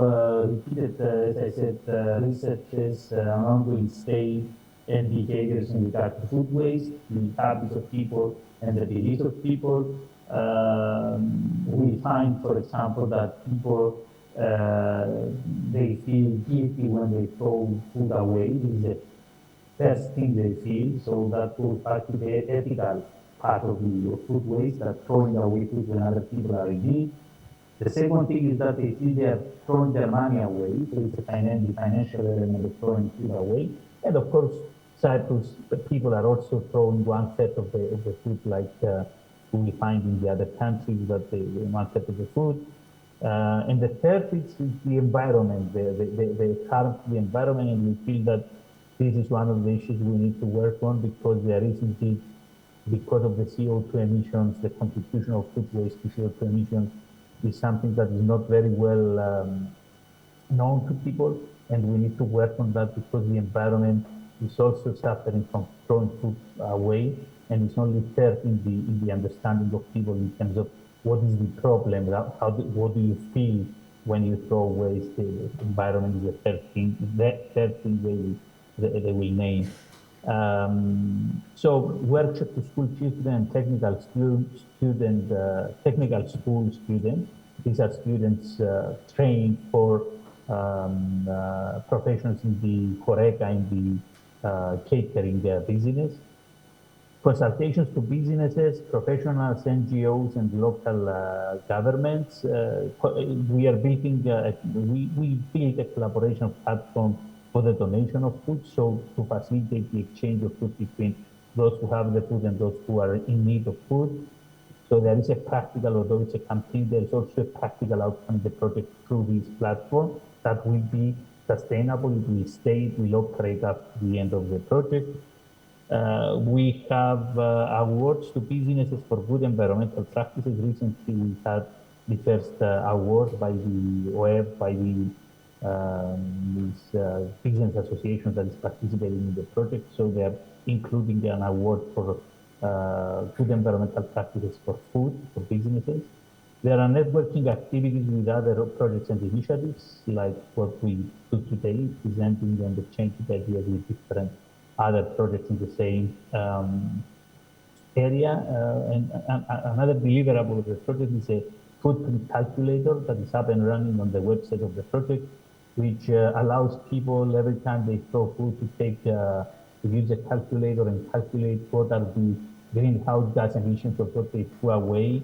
repeated, as I said, researches on ongoing state and behaviors in regard to food waste, the habits of people, and the beliefs of people. We find, for example, that people they feel guilty when they throw food away. This is the first thing they feel. So that goes back to the ethical part of the food waste, that throwing away food when other people are in need. The second thing is that they feel they are throwing their money away, so it's the financial element of throwing food away. And of course, Cyprus people are also throwing 1/3 of the food, like we find in the other countries, that they 1/3 of the food. And the third is the environment, the harm to the environment, and we feel that this is one of the issues we need to work on, because there is indeed, because of the CO2 emissions, the contribution of food waste to CO2 emissions is something that is not very well known to people, and we need to work on that, because the environment is also suffering from throwing food away, and it's only third in the understanding of people in terms of what is the problem, what do you feel when you throw waste. The environment is the third thing they will name. So workshop to school children, technical school students. These are students trained for professions in the HoReCa, in the catering business. consultations to businesses, professionals, NGOs, and local governments. We built a collaboration platform for the donation of food, so to facilitate the exchange of food between those who have the food and those who are in need of food. So there is a practical, although it's a campaign, there is also a practical outcome of the project through this platform that will be sustainable, it will stay, it will operate up to the end of the project. We have awards to businesses for good environmental practices. Recently, we had the first award by the OEB, by this business association that is participating in the project. So they are including an award for good environmental practices for food, for businesses. There are networking activities with other projects and initiatives, like what we do today, presenting and exchanging ideas with different other projects in the same area. And another deliverable of the project is a footprint calculator that is up and running on the website of the project, which allows people every time they throw food to use a calculator and calculate what are the greenhouse gas emissions of what they threw away,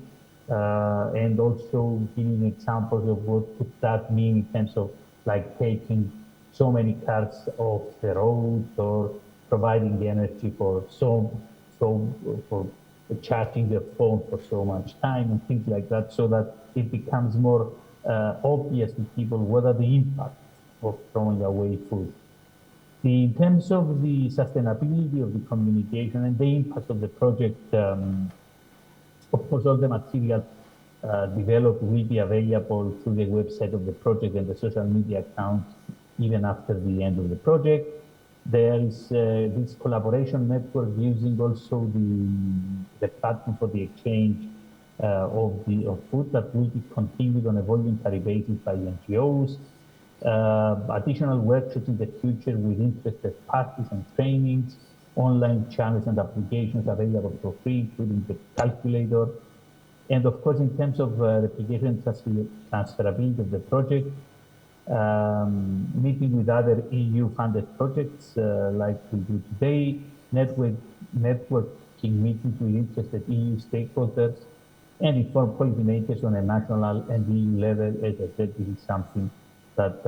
and also giving examples of what could that mean in terms of like taking so many cars off the road or providing the energy for for charging their phone for so much time and things like that, so that it becomes more obvious to people what are the impacts of throwing away food. In terms of the sustainability of the communication and the impact of the project, of course, all the material developed will be available through the website of the project and the social media accounts even after the end of the project. There is this collaboration network using also the platform for the exchange of food that will be continued on a voluntary basis by NGOs. Additional workshops in the future with interested parties and trainings, online channels and applications available for free, including the calculator. And of course, in terms of replication and transferability of the project, meeting with other EU-funded projects like we do today, networking meetings with interested EU stakeholders, and inform policymakers on a national and EU level. As I said, this is something that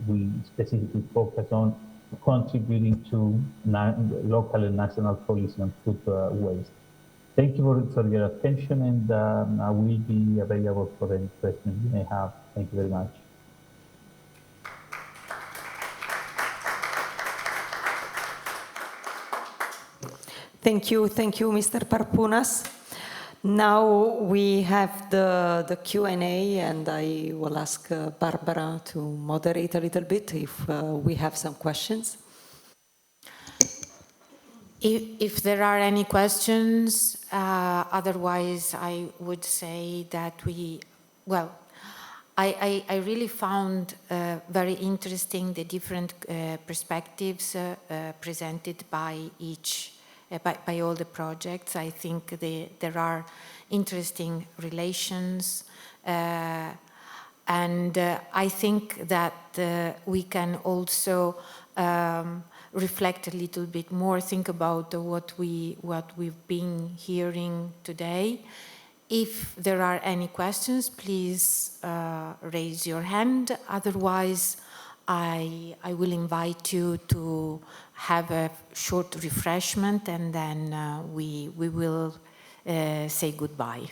we specifically focus on, contributing to local and national policy on food waste. Thank you for your attention, and I will be available for any questions you may have. Thank you very much. Thank you, Mr. Parpunas. Now we have the Q&A, and I will ask Barbara to moderate a little bit if we have some questions. If there are any questions, otherwise I would say that I really found very interesting the different perspectives presented by by all the projects. I think there are interesting relations, and I think that we can also reflect a little bit more, think about what we've been hearing today. If there are any questions, please raise your hand. Otherwise, I will invite you to have a short refreshment, and then we will say goodbye.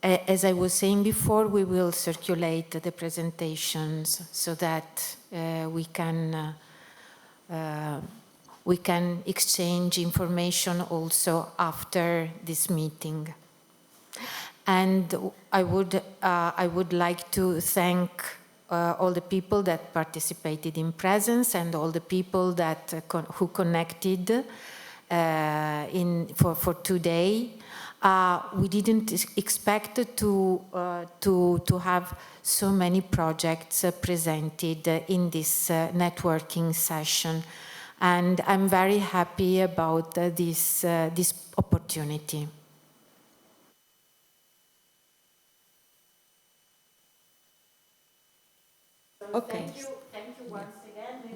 As I was saying before, we will circulate the presentations so that we can exchange information also after this meeting. And I would like to thank all the people that participated in presence and all the people that who connected for today. We didn't expect to have so many projects presented in this networking session, and I'm very happy about this opportunity. Okay. Thank you once again.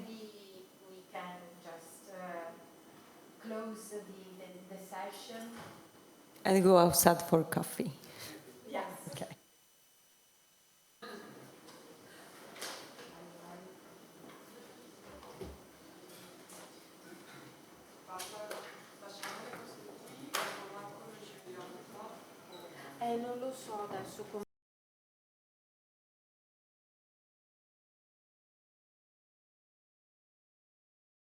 close the session. And go outside for coffee. Yes. Okay. Non lo so adesso come